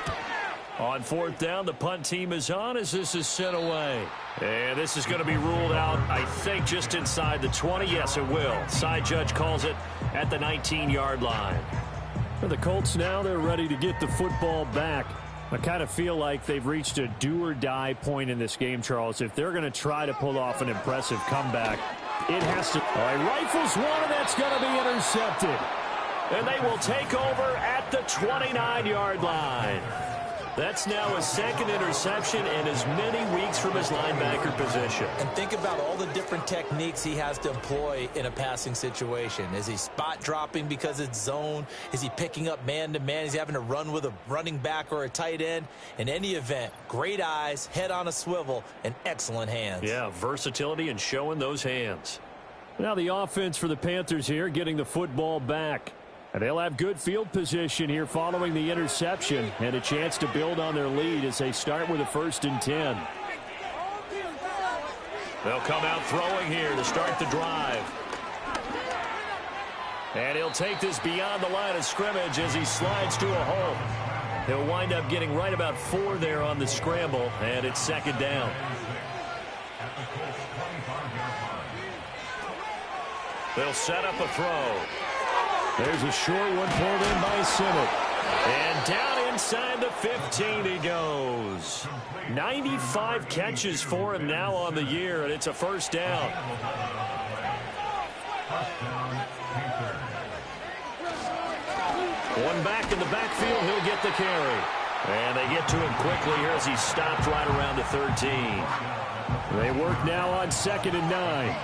On 4th down, the punt team is on as this is sent away. And this is going to be ruled out, I think, just inside the 20. Yes, it will. Side judge calls it at the 19-yard line.
For the Colts now, they're ready to get the football back. I kind of feel like they've reached a do-or-die point in this game, Charles. If they're going to try to pull off an impressive comeback, it has to. All right, rifles one, and that's going to be intercepted.
And they will take over at the 29-yard line. That's now his second interception in as many weeks from his linebacker position.
And think about all the different techniques he has to employ in a passing situation. Is he spot dropping because it's zone? Is he picking up man-to-man? Is he having to run with a running back or a tight end? In any event, great eyes, head on a swivel, and excellent hands.
Yeah, versatility and showing those hands.
Now the offense for the Panthers here getting the football back. And they'll have good field position here following the interception and a chance to build on their lead as they start with a 1st and 10.
They'll come out throwing here to start the drive. And he'll take this beyond the line of scrimmage as he slides to a hole. He'll wind up getting right about 4 there on the scramble, and it's 2nd down. They'll set up a throw.
There's a short one pulled in by Simmons.
And down inside the 15 he goes. 95 catches for him now on the year, and it's a 1st down. One back in the backfield, he'll get the carry. And they get to him quickly here as he stopped right around the 13.
They work now on 2nd and 9.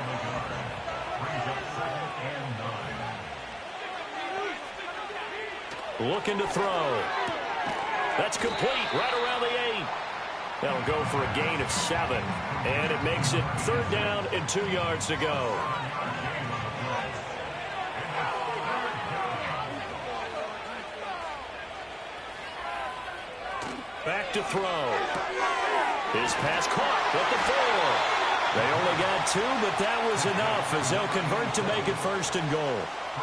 Looking to throw. That's complete right around the 8. That'll go for a gain of 7. And it makes it 3rd down and 2 yards to go. Back to throw. His pass caught with the 4. They only got 2, but that was enough as they'll convert to make it 1st and goal.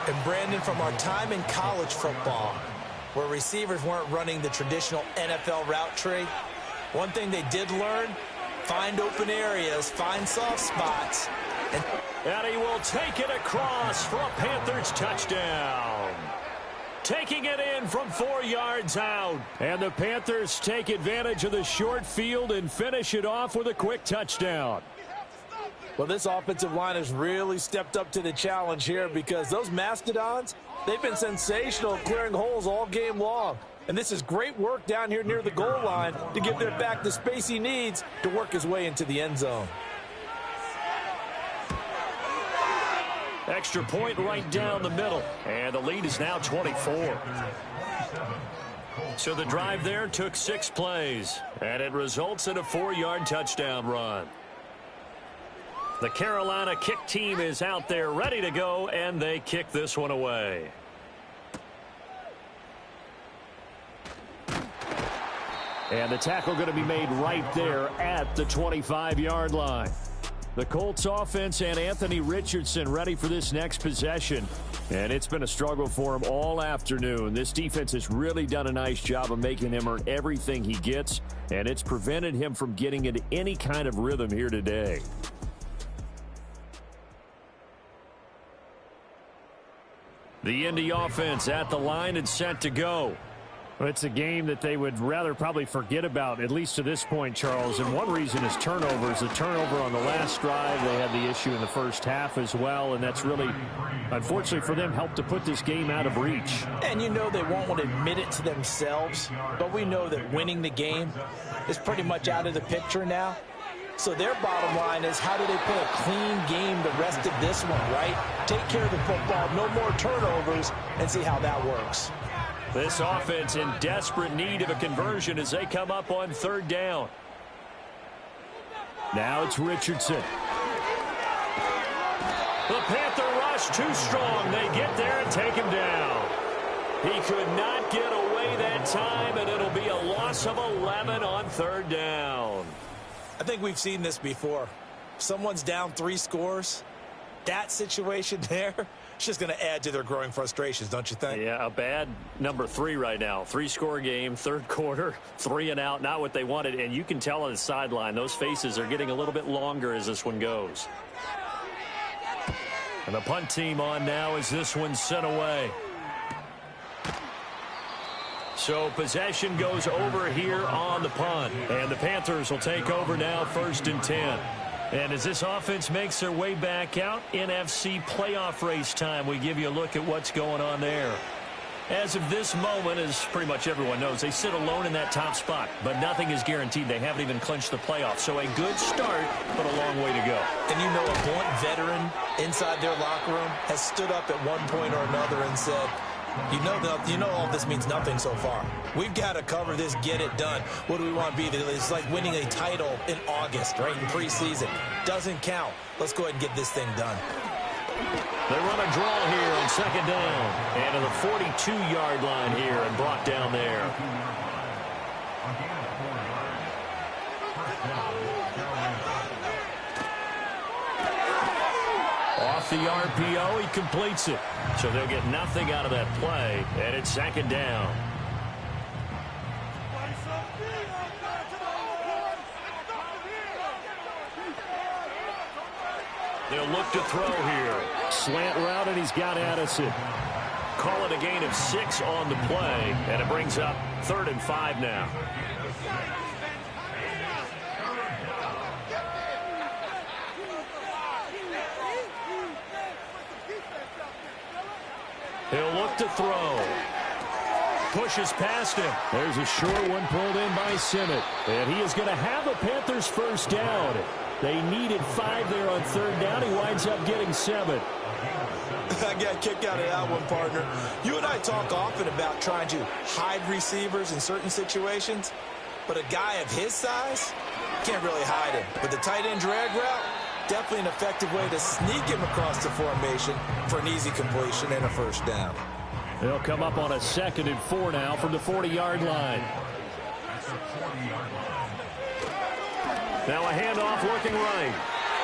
And Brandon, from our time in college football, where receivers weren't running the traditional NFL route tree, one thing they did learn, find open areas, find soft spots.
And he will take it across for a Panthers touchdown. Taking it in from 4 yards out.
And the Panthers take advantage of the short field and finish it off with a quick touchdown.
Well, this offensive line has really stepped up to the challenge here because those Mastodons, they've been sensational clearing holes all game long. And this is great work down here near the goal line to give their back the space he needs to work his way into the end zone.
Extra point right down the middle. And the lead is now 24. So the drive there took 6 plays. And it results in a 4-yard touchdown run. The Carolina kick team is out there ready to go, and they kick this one away.
And the tackle going to be made right there at the 25-yard line. The Colts offense and Anthony Richardson ready for this next possession. And it's been a struggle for him all afternoon. This defense has really done a nice job of making him earn everything he gets, and it's prevented him from getting into any kind of rhythm here today.
The Indy offense at the line and set to go.
Well, it's a game that they would rather probably forget about, at least to this point, Charles. And one reason is turnovers. The turnover on the last drive, they had the issue in the first half as well. And that's really, unfortunately for them, helped to put this game out of reach.
And you know they won't want to admit it to themselves. But we know that winning the game is pretty much out of the picture now. So their bottom line is, how do they play a clean game the rest of this one, right? Take care of the football, no more turnovers, and see how that works.
This offense in desperate need of a conversion as they come up on 3rd down.
Now it's Richardson.
The Panther rush too strong. They get there and take him down. He could not get away that time, and it'll be a loss of 11 on 3rd down.
I think we've seen this before. Someone's down 3 scores. That situation there, it's just going to add to their growing frustrations, don't you think?
Yeah, a bad number 3 right now. 3-score game, 3rd quarter, 3 and out, not what they wanted. And you can tell on the sideline, those faces are getting a little bit longer as this one goes. And the punt team on now as this one's sent away. So possession goes over here on the punt. And the Panthers will take over now, 1st and 10. And as this offense makes their way back out, NFC playoff race time, we give you a look at what's going on there. As of this moment, as pretty much everyone knows, they sit alone in that top spot. But nothing is guaranteed. They haven't even clinched the playoffs. So a good start, but a long way to go.
And you know, a blunt veteran inside their locker room has stood up at one point or another and said, you know all this means nothing so far. We've got to cover this, get it done. What do we want to be? It's like winning a title in August, right, in preseason. Doesn't count. Let's go ahead and get this thing done.
They run a draw here on 2nd down. And to the 42-yard line here and brought down there. Off the RPO, he completes it. So they'll get nothing out of that play, and it's 2nd down. They'll look to throw here.
Slant route, and he's got Addison.
Call it a gain of 6 on the play, and it brings up 3rd and 5 now. He'll look to throw. Pushes past him.
There's a short one pulled in by Simmett. And he is going to have the Panthers 1st down. They needed 5 there on 3rd down. He winds up getting 7.
I got a kick out of that one, partner. You and I talk often about trying to hide receivers in certain situations, but a guy of his size can't really hide him. With the tight end drag route, definitely an effective way to sneak him across the formation for an easy completion and a 1st down.
They'll come up on a 2nd and 4 now from the 40-yard line.
Now a handoff looking right.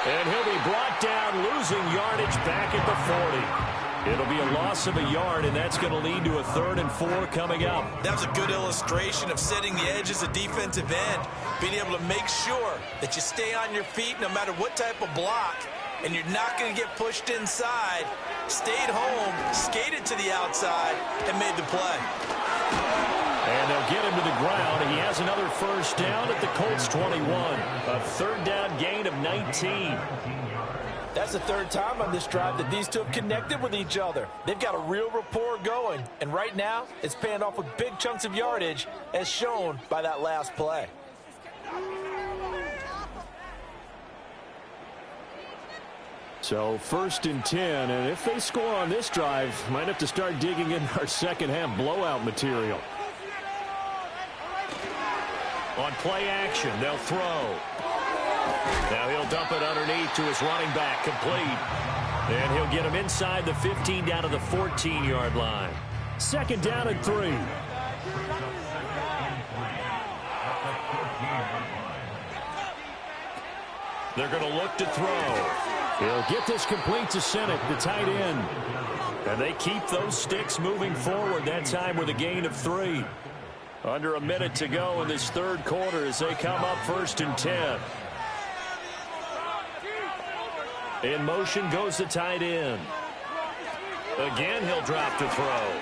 And he'll be brought down, losing yardage back at the 40. It'll be a loss of a yard, and that's going to lead to a 3rd and 4 coming up.
That was a good illustration of setting the edge as a defensive end, being able to make sure that you stay on your feet no matter what type of block, and you're not going to get pushed inside. Stayed home, skated to the outside, and made the play.
And they'll get him to the ground. He has another 1st down at the Colts 21. A 3rd down gain of 19.
That's the 3rd time on this drive that these two have connected with each other. They've got a real rapport going. And right now, it's paying off with big chunks of yardage, as shown by that last play.
So 1st and 10, and if they score on this drive, might have to start digging in our second-half blowout material.
On play action, they'll throw. Now he'll dump it underneath to his running back, complete. And he'll get him inside the 15 down to the 14-yard line.
2nd down and 3.
They're going to look to throw.
He'll get this complete to Simmett, the tight end.
And they keep those sticks moving forward, that time with a gain of 3. Under a minute to go in this 3rd quarter as they come up 1st and 10. In motion goes the tight end. Again, he'll drop to throw.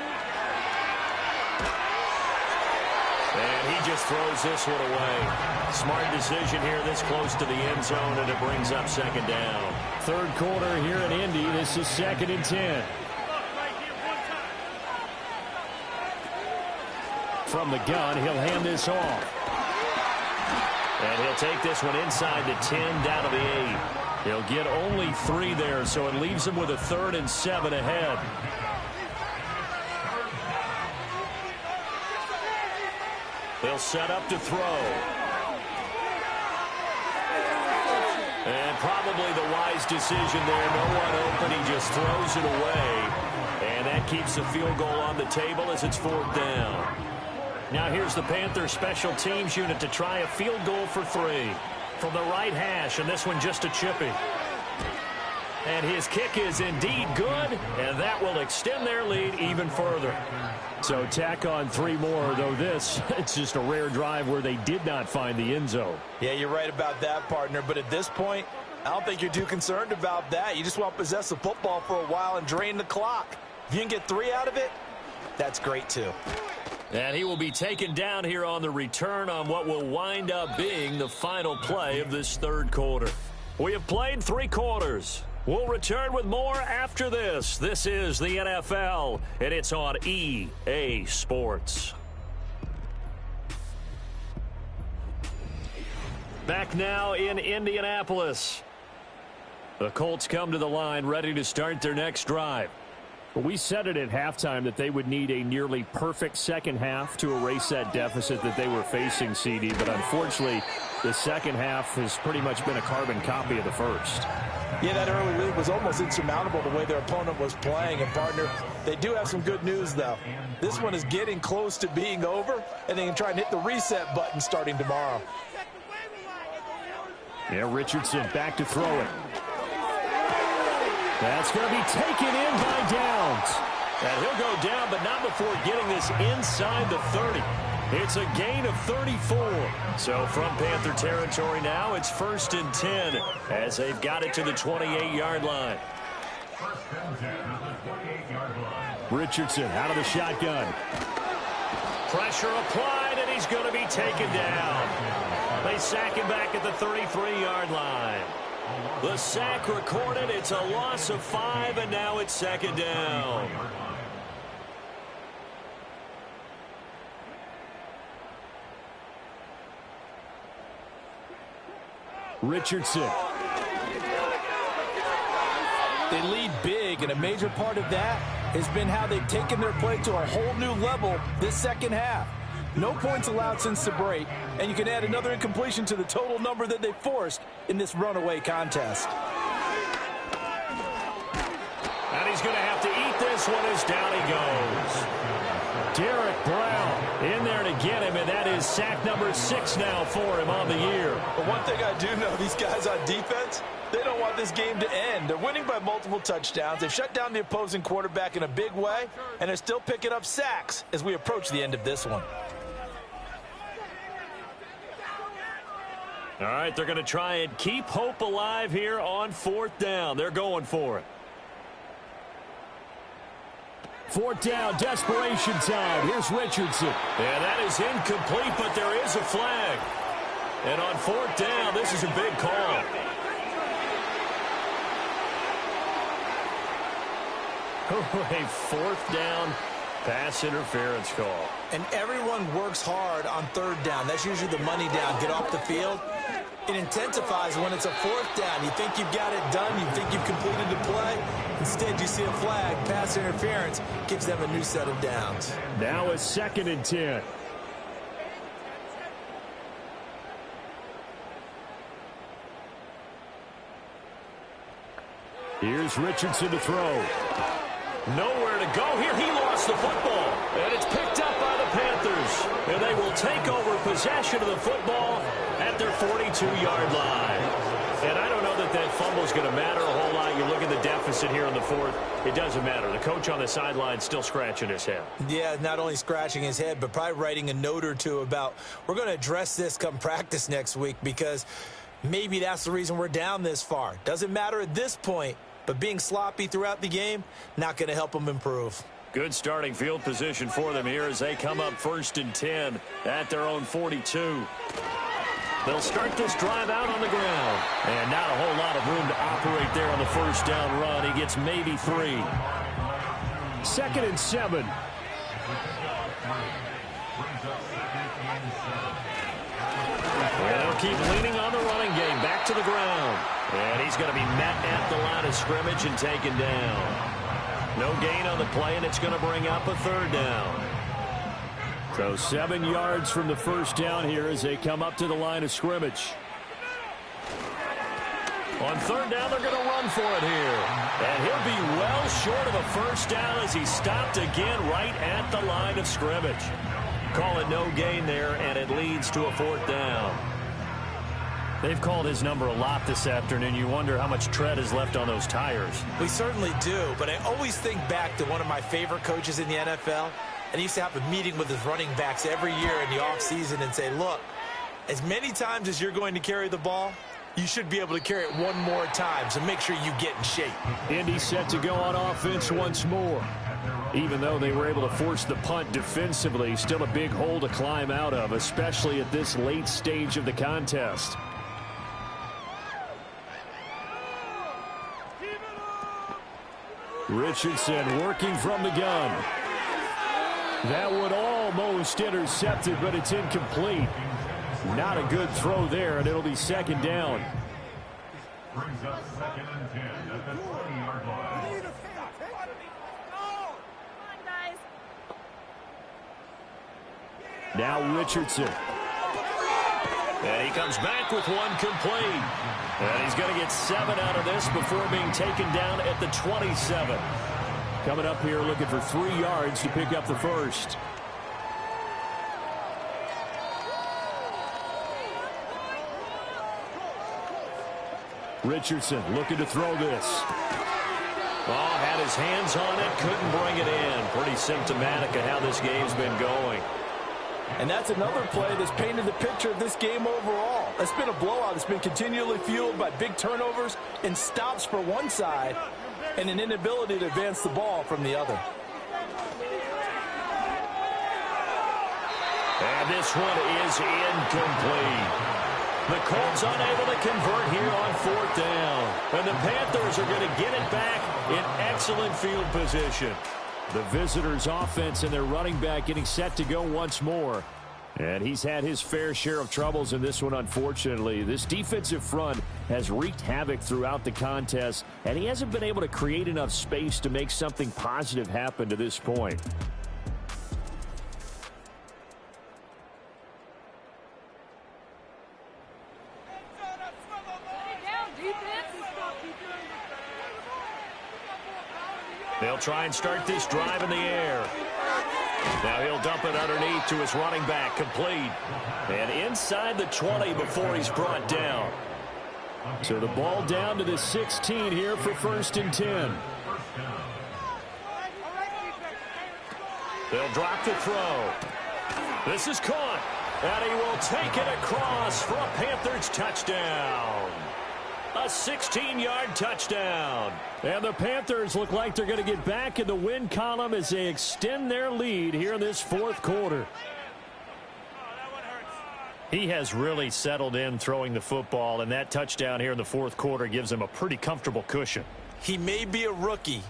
And he just throws this one away. Smart decision here this close to the end zone, and it brings up 2nd down.
3rd quarter here in Indy. This is 2nd and 10. From the gun, he'll hand this off.
And he'll take this one inside the 10 down to the 8. He'll get only 3 there, so it leaves him with a 3rd and 7 ahead. They'll set up to throw. And probably the wise decision there. No one open. He just throws it away. And that keeps the field goal on the table as it's 4th down. Now here's the Panthers special teams unit to try a field goal for 3. From the right hash, and this one just a chippy. And his kick is indeed good, and that will extend their lead even further.
So tack on 3 more, though this, it's just a rare drive where they did not find the end zone.
Yeah, you're right about that, partner. But at this point, I don't think you're too concerned about that. You just want to possess the football for a while and drain the clock. If you can get 3 out of it, that's great too.
And he will be taken down here on the return on what will wind up being the final play of this third quarter. We have played 3 quarters. We'll return with more after this. This is the NFL, and it's on EA Sports. Back now in Indianapolis. The Colts come to the line ready to start their next drive.
We said it at halftime that they would need a nearly perfect second half to erase that deficit that they were facing, CD. But unfortunately, the second half has pretty much been a carbon copy of the first.
Yeah, that early lead was almost insurmountable the way their opponent was playing. And, partner, they do have some good news, though. This one is getting close to being over, and they can try and hit the reset button starting tomorrow.
Yeah, Richardson back to throw it. That's going to be taken in by Downs.
And he'll go down, but not before getting this inside the 30. It's a gain of 34. So from Panther territory now, it's 1st and 10 as they've got it to the 28-yard line.
Richardson out of the shotgun.
Pressure applied, and he's going to be taken down. They sack him back at the 33-yard line. The sack recorded. It's a loss of 5, and now it's 2nd down.
Richardson.
They lead big, and a major part of that has been how they've taken their play to a whole new level this second half. No points allowed since the break, and you can add another incompletion to the total number that they forced in this runaway contest.
And he's going to have to eat this one as down he goes.
Derek Brown in there to get him, and that is sack number 6 now for him on the year.
But one thing I do know, these guys on defense, they don't want this game to end. They're winning by multiple touchdowns. They've shut down the opposing quarterback in a big way, and they're still picking up sacks as we approach the end of this one.
All right, they're going to try and keep hope alive here on 4th down. They're going for it.
4th down, desperation time. Here's Richardson.
Yeah, that is incomplete, but there is a flag. And on 4th down, this is a big call. A 4th down pass interference call.
And everyone works hard on 3rd down. That's usually the money down. Get off the field. It intensifies when it's a 4th down. You think you've got it done. You think you've completed the play. Instead, you see a flag. Pass interference gives them a new set of downs.
Now it's 2nd and 10. Here's Richardson to throw.
Nowhere to go here. He lost the football. And it's picked up by the Panthers. And they will take over possession of the football at their 42-yard line. And I don't know that that fumble is going to matter a whole lot. You look at the deficit here in the 4th. It doesn't matter. The coach on the sideline still scratching his head.
Yeah, not only scratching his head, but probably writing a note or two about we're going to address this come practice next week because maybe that's the reason we're down this far. Doesn't matter at this point. But being sloppy throughout the game, not going to help them improve.
Good starting field position for them here as they come up 1st and 10 at their own 42. They'll start this drive out on the ground. And not a whole lot of room to operate there on the 1st down run. He gets maybe 3.
2nd and 7.
And they'll keep leaning on the running game. Back to the ground. And he's going to be met at the line of scrimmage and taken down. No gain on the play, and it's going to bring up a 3rd down.
So 7 yards from the 1st down here as they come up to the line of scrimmage.
On 3rd down, they're going to run for it here. And he'll be well short of a 1st down as he's stopped again right at the line of scrimmage. Call it no gain there, and it leads to a 4th down.
They've called his number a lot this afternoon. You wonder how much tread is left on those tires.
We certainly do, but I always think back to one of my favorite coaches in the NFL, and he used to have a meeting with his running backs every year in the offseason and say, look, as many times as you're going to carry the ball, you should be able to carry it one more time, so make sure you get in shape.
Indy set to go on offense once more. Even though they were able to force the punt defensively, still a big hole to climb out of, especially at this late stage of the contest. Richardson working from the gun. That one almost intercepted, but it's incomplete. Not a good throw there, and it'll be second down.
Brings up 2nd and 10 at the 20-yard line.
Now Richardson.
And he comes back with one complete. And he's going to get 7 out of this before being taken down at the 27.
Coming up here looking for 3 yards to pick up the first. Richardson looking to throw this.
Oh, had his hands on it, couldn't bring it in. Pretty symptomatic of how this game's been going.
And that's another play that's painted the picture of this game overall. It's been a blowout. It's been continually fueled by big turnovers and stops for one side and an inability to advance the ball from the other.
And this one is incomplete. The Colts unable to convert here on 4th down. And the Panthers are going to get it back in excellent field position.
The visitors' offense and their running back getting set to go once more. And he's had his fair share of troubles in this one, unfortunately. This defensive front has wreaked havoc throughout the contest, and he hasn't been able to create enough space to make something positive happen to this point.
They'll try and start this drive in the air. Now he'll dump it underneath to his running back, complete. And inside the 20 before he's brought down.
So the ball down to the 16 here for 1st and 10.
They'll drop the throw. This is caught. And he will take it across for a Panthers touchdown. A 16-yard touchdown.
And the Panthers look like they're going to get back in the win column as they extend their lead here in this 4th quarter.
He has really settled in throwing the football, and that touchdown here in the 4th quarter gives him a pretty comfortable cushion.
He may be a rookie,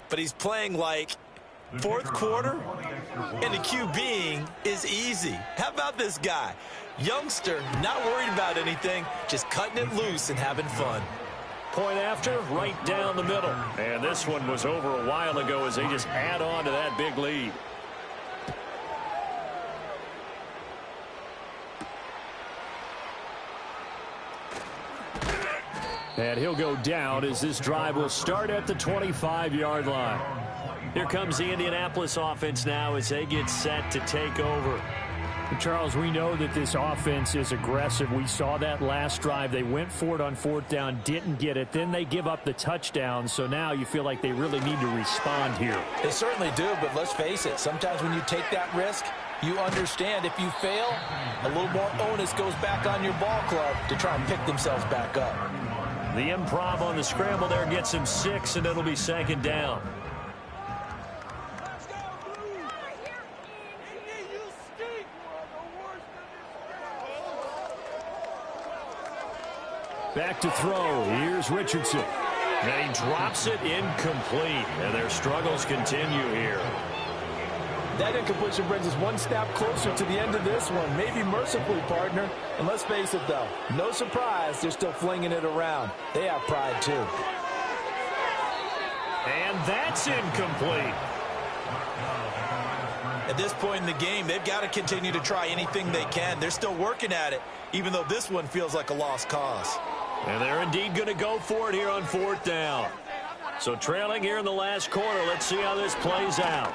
but he's playing like 4th quarter, and the QBing is easy. How about this guy? Youngster, not worried about anything, just cutting it loose and having fun.
Point after, right down the middle. And this one was over a while ago as they just add on to that big lead.
And he'll go down as this drive will start at the 25-yard line.
Here comes the Indianapolis offense now as they get set to take over.
Charles, we know that this offense is aggressive. We saw that last drive. They went for it on 4th down, didn't get it. Then they give up the touchdown. So now you feel like they really need to respond here.
They certainly do, but let's face it. Sometimes when you take that risk, you understand if you fail, a little more onus goes back on your ball club to try and pick themselves back up.
The improv on the scramble there gets him 6, and it'll be 2nd down.
Back to throw. Here's Richardson.
And he drops it incomplete. And their struggles continue here.
That incompletion brings us one step closer to the end of this one. Maybe mercifully, partner. And let's face it, though. No surprise, they're still flinging it around. They have pride, too.
And that's incomplete.
At this point in the game, they've got to continue to try anything they can. They're still working at it, even though this one feels like a lost cause.
And they're indeed going to go for it here on 4th down. So trailing here in the last quarter, let's see how this plays out.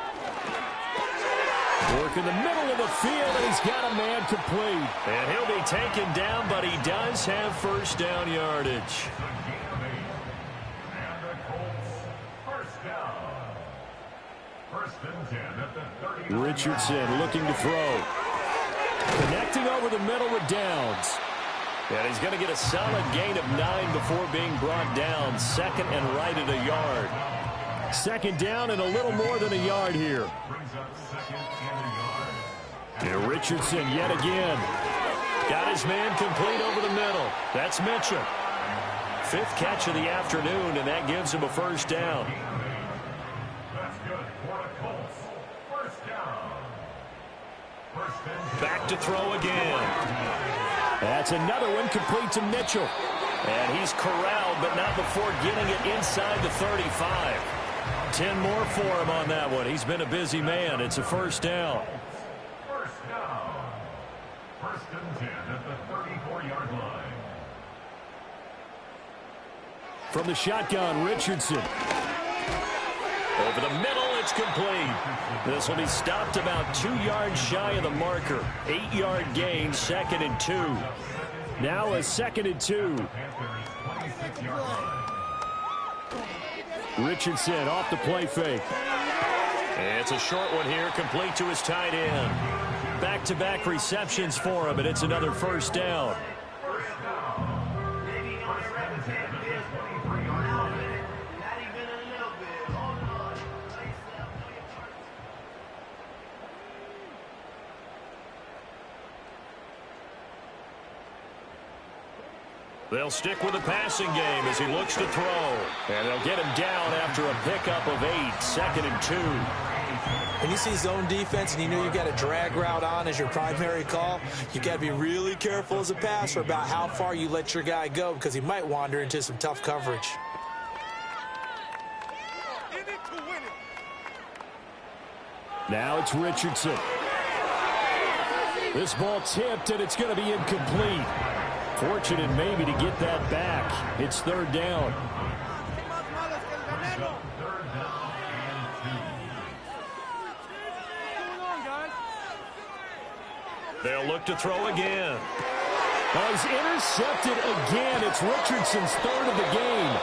Work in the middle of the field, and he's got a man complete.
And he'll be taken down, but he does have 1st down yardage.
And the Colts, 1st down. 1st and 10 at the 30.
Richardson looking to throw. Connecting over the middle with Downs.
And he's going to get a solid gain of 9 before being brought down. 2nd and right at a yard.
Second down and a little more than a yard here.
Brings up second and a yard.
And Richardson yet again. Got his man complete over the middle. That's Mitchell. 5th catch of the afternoon, and that gives him a first down.
That's good for the Colts. First down. First and 10.
Back to throw again. That's another one complete to Mitchell. And he's corralled, but not before getting it inside the 35. 10 more for him on that one. He's been a busy man. It's a first down.
First down. First and 10 at the 34-yard line.
From the shotgun, Richardson. Over the middle, it's complete. This will be stopped about 2 yards shy of the marker. 8-yard gain, 2nd and 2. Now a 2nd and 2.
Panthers 26-yard line.
Richardson off the play fake. It's a short one here, complete to his tight end. Back-to-back receptions for him, and it's another first down. They'll stick with the passing game as he looks to throw. And they'll get him down after a pickup of 8, 2nd and 2.
When you see zone defense and you know you got a drag route on as your primary call, you got to be really careful as a passer about how far you let your guy go because he might wander into some tough coverage.
Now it's Richardson. This ball tipped, and it's going to be incomplete. Fortunate maybe to get that back. It's 3rd down. They'll look to throw again. Oh, he's intercepted again. It's Richardson's 3rd of the game.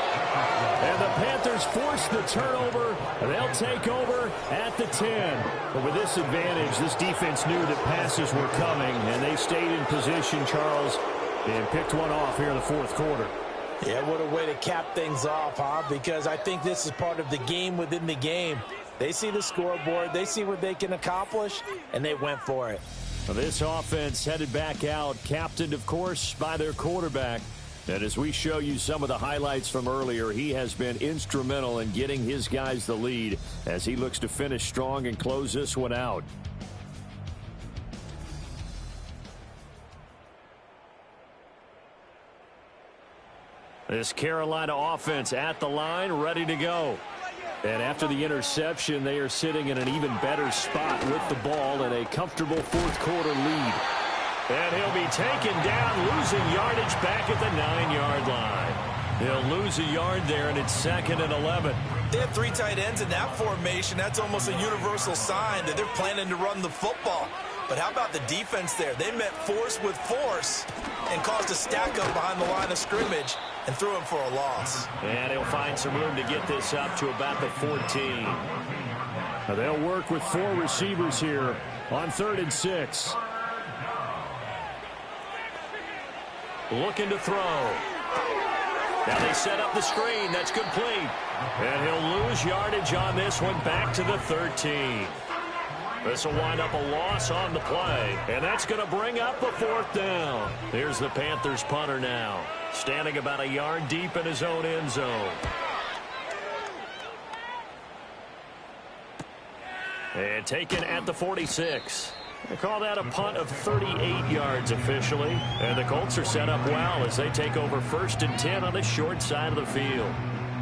And the Panthers force the turnover. They'll take over at the 10. But with this advantage, this defense knew that passes were coming, and they stayed in position, Charles, and picked one off here in the 4th quarter.
Yeah, what a way to cap things off, huh? Because I think this is part of the game within the game. They see the scoreboard, they see what they can accomplish, and they went for it.
Well, this offense headed back out, captained, of course, by their quarterback. And as we show you some of the highlights from earlier, he has been instrumental in getting his guys the lead as he looks to finish strong and close this one out. This Carolina offense at the line, ready to go. And after the interception, they are sitting in an even better spot with the ball and a comfortable 4th quarter lead. And he'll be taken down, losing yardage back at the 9-yard line. He'll lose a yard there, and it's 2nd and 11.
They have 3 tight ends in that formation. That's almost a universal sign that they're planning to run the football. But how about the defense there? They met force with force and caused a stack up behind the line of scrimmage and threw him for a loss.
And he'll find some room to get this up to about the 14. Now they'll work with 4 receivers here on 3rd and 6. Looking to throw. Now they set up the screen. That's complete. And he'll lose yardage on this one back to the 13. This will wind up a loss on the play. And that's going to bring up a 4th down. Here's the Panthers punter now, standing about a yard deep in his own end zone. And taken at the 46. They call that a punt of 38 yards officially. And the Colts are set up well as they take over 1st and 10 on the short side of the field.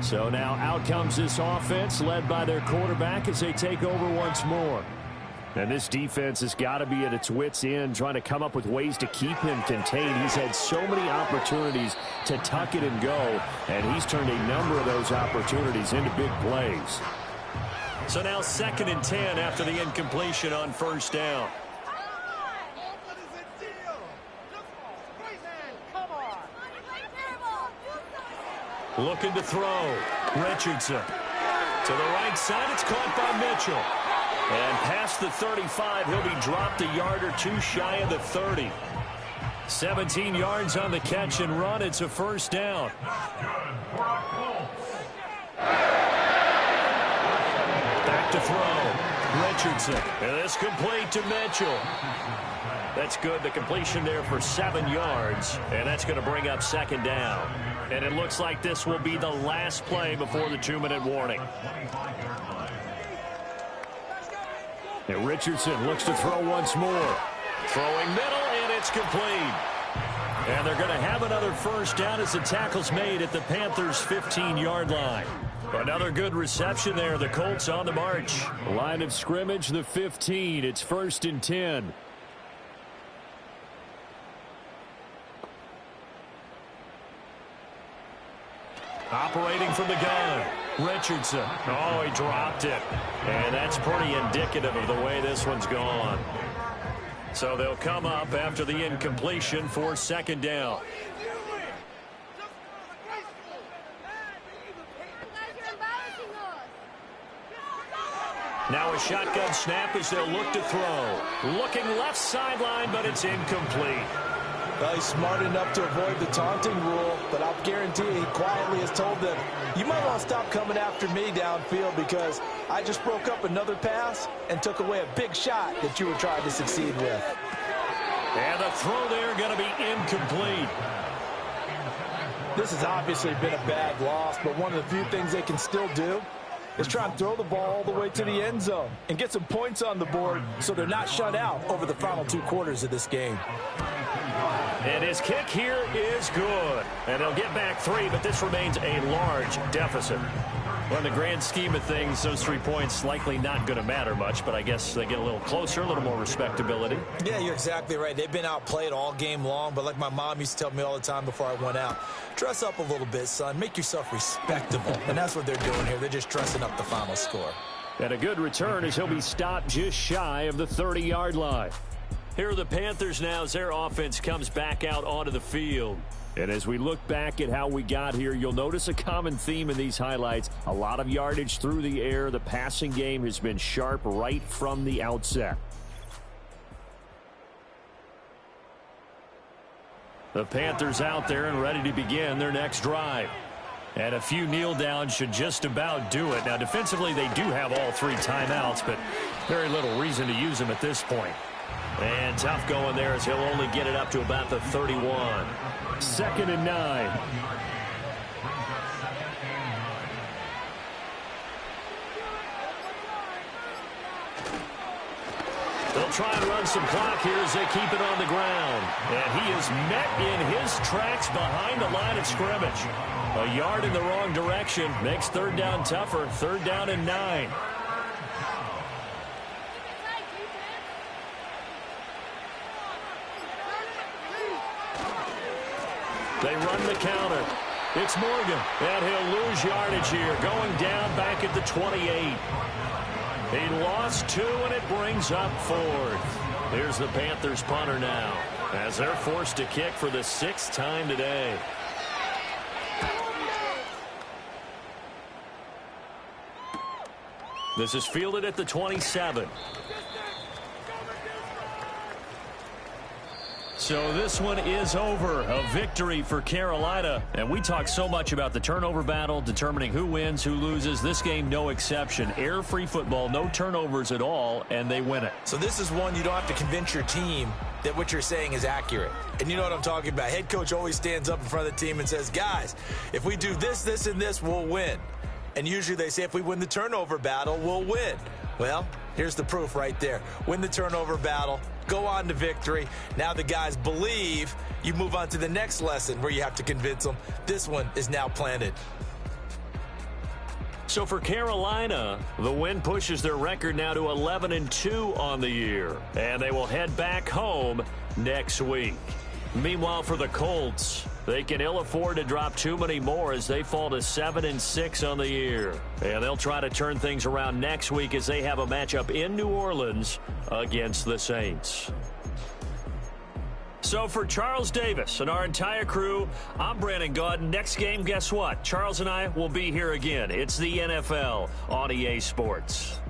So now out comes this offense led by their quarterback as they take over once more. And this defense has got to be at its wits' end, trying to come up with ways to keep him contained. He's had so many opportunities to tuck it and go, and he's turned a number of those opportunities into big plays. So now 2nd and 10 after the incompletion on 1st down. Looking to throw. Richardson. To the right side, it's caught by Mitchell. And past the 35, he'll be dropped a yard or 2 shy of the 30. 17 yards on the catch and run. It's a 1st down.
to throw. Richardson. And this complete to Mitchell. That's good. The completion there for 7 yards. And that's going to bring up second down. And it looks like this will be the last play before the 2-minute warning.
And Richardson looks to throw once more.
Throwing middle, and it's complete. And they're going to have another first down as the tackle's made at the Panthers' 15-yard line. Another good reception there. The Colts on the march.
Line of scrimmage, the 15. It's 1st and 10.
Operating from the gun, Richardson. Oh, he dropped it. And that's pretty indicative of the way this one's gone. So they'll come up after the incompletion for second down. Now a shotgun snap as they'll look to throw. Looking left sideline, but it's incomplete.
Well, he's smart enough to avoid the taunting rule, but I'll guarantee he quietly has told them, you might want to stop coming after me downfield because I just broke up another pass and took away a big shot that you were trying to succeed with.
And the throw there going to be incomplete.
This has obviously been a bad loss, but one of the few things they can still do is try and throw the ball all the way to the end zone and get some points on the board so they're not shut out over the final 2 quarters of this game.
And his kick here is good. And they'll get back 3, but this remains a large deficit. Well, in the grand scheme of things, those 3 points likely not going to matter much, but I guess they get a little closer, a little more respectability.
Yeah, you're exactly right. They've been outplayed all game long, but like my mom used to tell me all the time before I went out, dress up a little bit, son. Make yourself respectable. And that's what they're doing here. They're just dressing up the final score.
And a good return as he'll be stopped just shy of the 30-yard line.
Here are the Panthers now as their offense comes back out onto the field.
And as we look back at how we got here, you'll notice a common theme in these highlights. A lot of yardage through the air. The passing game has been sharp right from the outset.
The Panthers out there and ready to begin their next drive. And a few kneel downs should just about do it. Now, defensively, they do have all 3 timeouts, but very little reason to use them at this point. And tough going there as he'll only get it up to about the 31.
2nd and 9.
They'll try and run some clock here as they keep it on the ground. And he is met in his tracks behind the line of scrimmage. A yard in the wrong direction makes 3rd down tougher. 3rd down and 9. They run the counter. It's Morgan, and he'll lose yardage here, going down back at the 28. He lost 2, and it brings up 4th. Here's the Panthers punter now, as they're forced to kick for the 6th time today. This is fielded at the 27. So this one is over. A victory for Carolina. And we talk so much about the turnover battle, determining who wins, who loses. This game, no exception. Air-free football, no turnovers at all, and they win it.
So this is one you don't have to convince your team that what you're saying is accurate. And you know what I'm talking about. Head coach always stands up in front of the team and says, guys, if we do this, this, and this, we'll win. And usually they say if we win the turnover battle, we'll win. Well, here's the proof right there. Win the turnover battle. Go on to victory. Now the guys believe. You move on to the next lesson where you have to convince them. This one is now planted.
So for Carolina, the win pushes their record now to 11-2 on the year. And they will head back home next week. Meanwhile, for the Colts, they can ill afford to drop too many more as they fall to 7-6 on the year. And they'll try to turn things around next week as they have a matchup in New Orleans against the Saints. So for Charles Davis and our entire crew, I'm Brandon Gaudin. Next game, guess what? Charles and I will be here again. It's the NFL on EA Sports.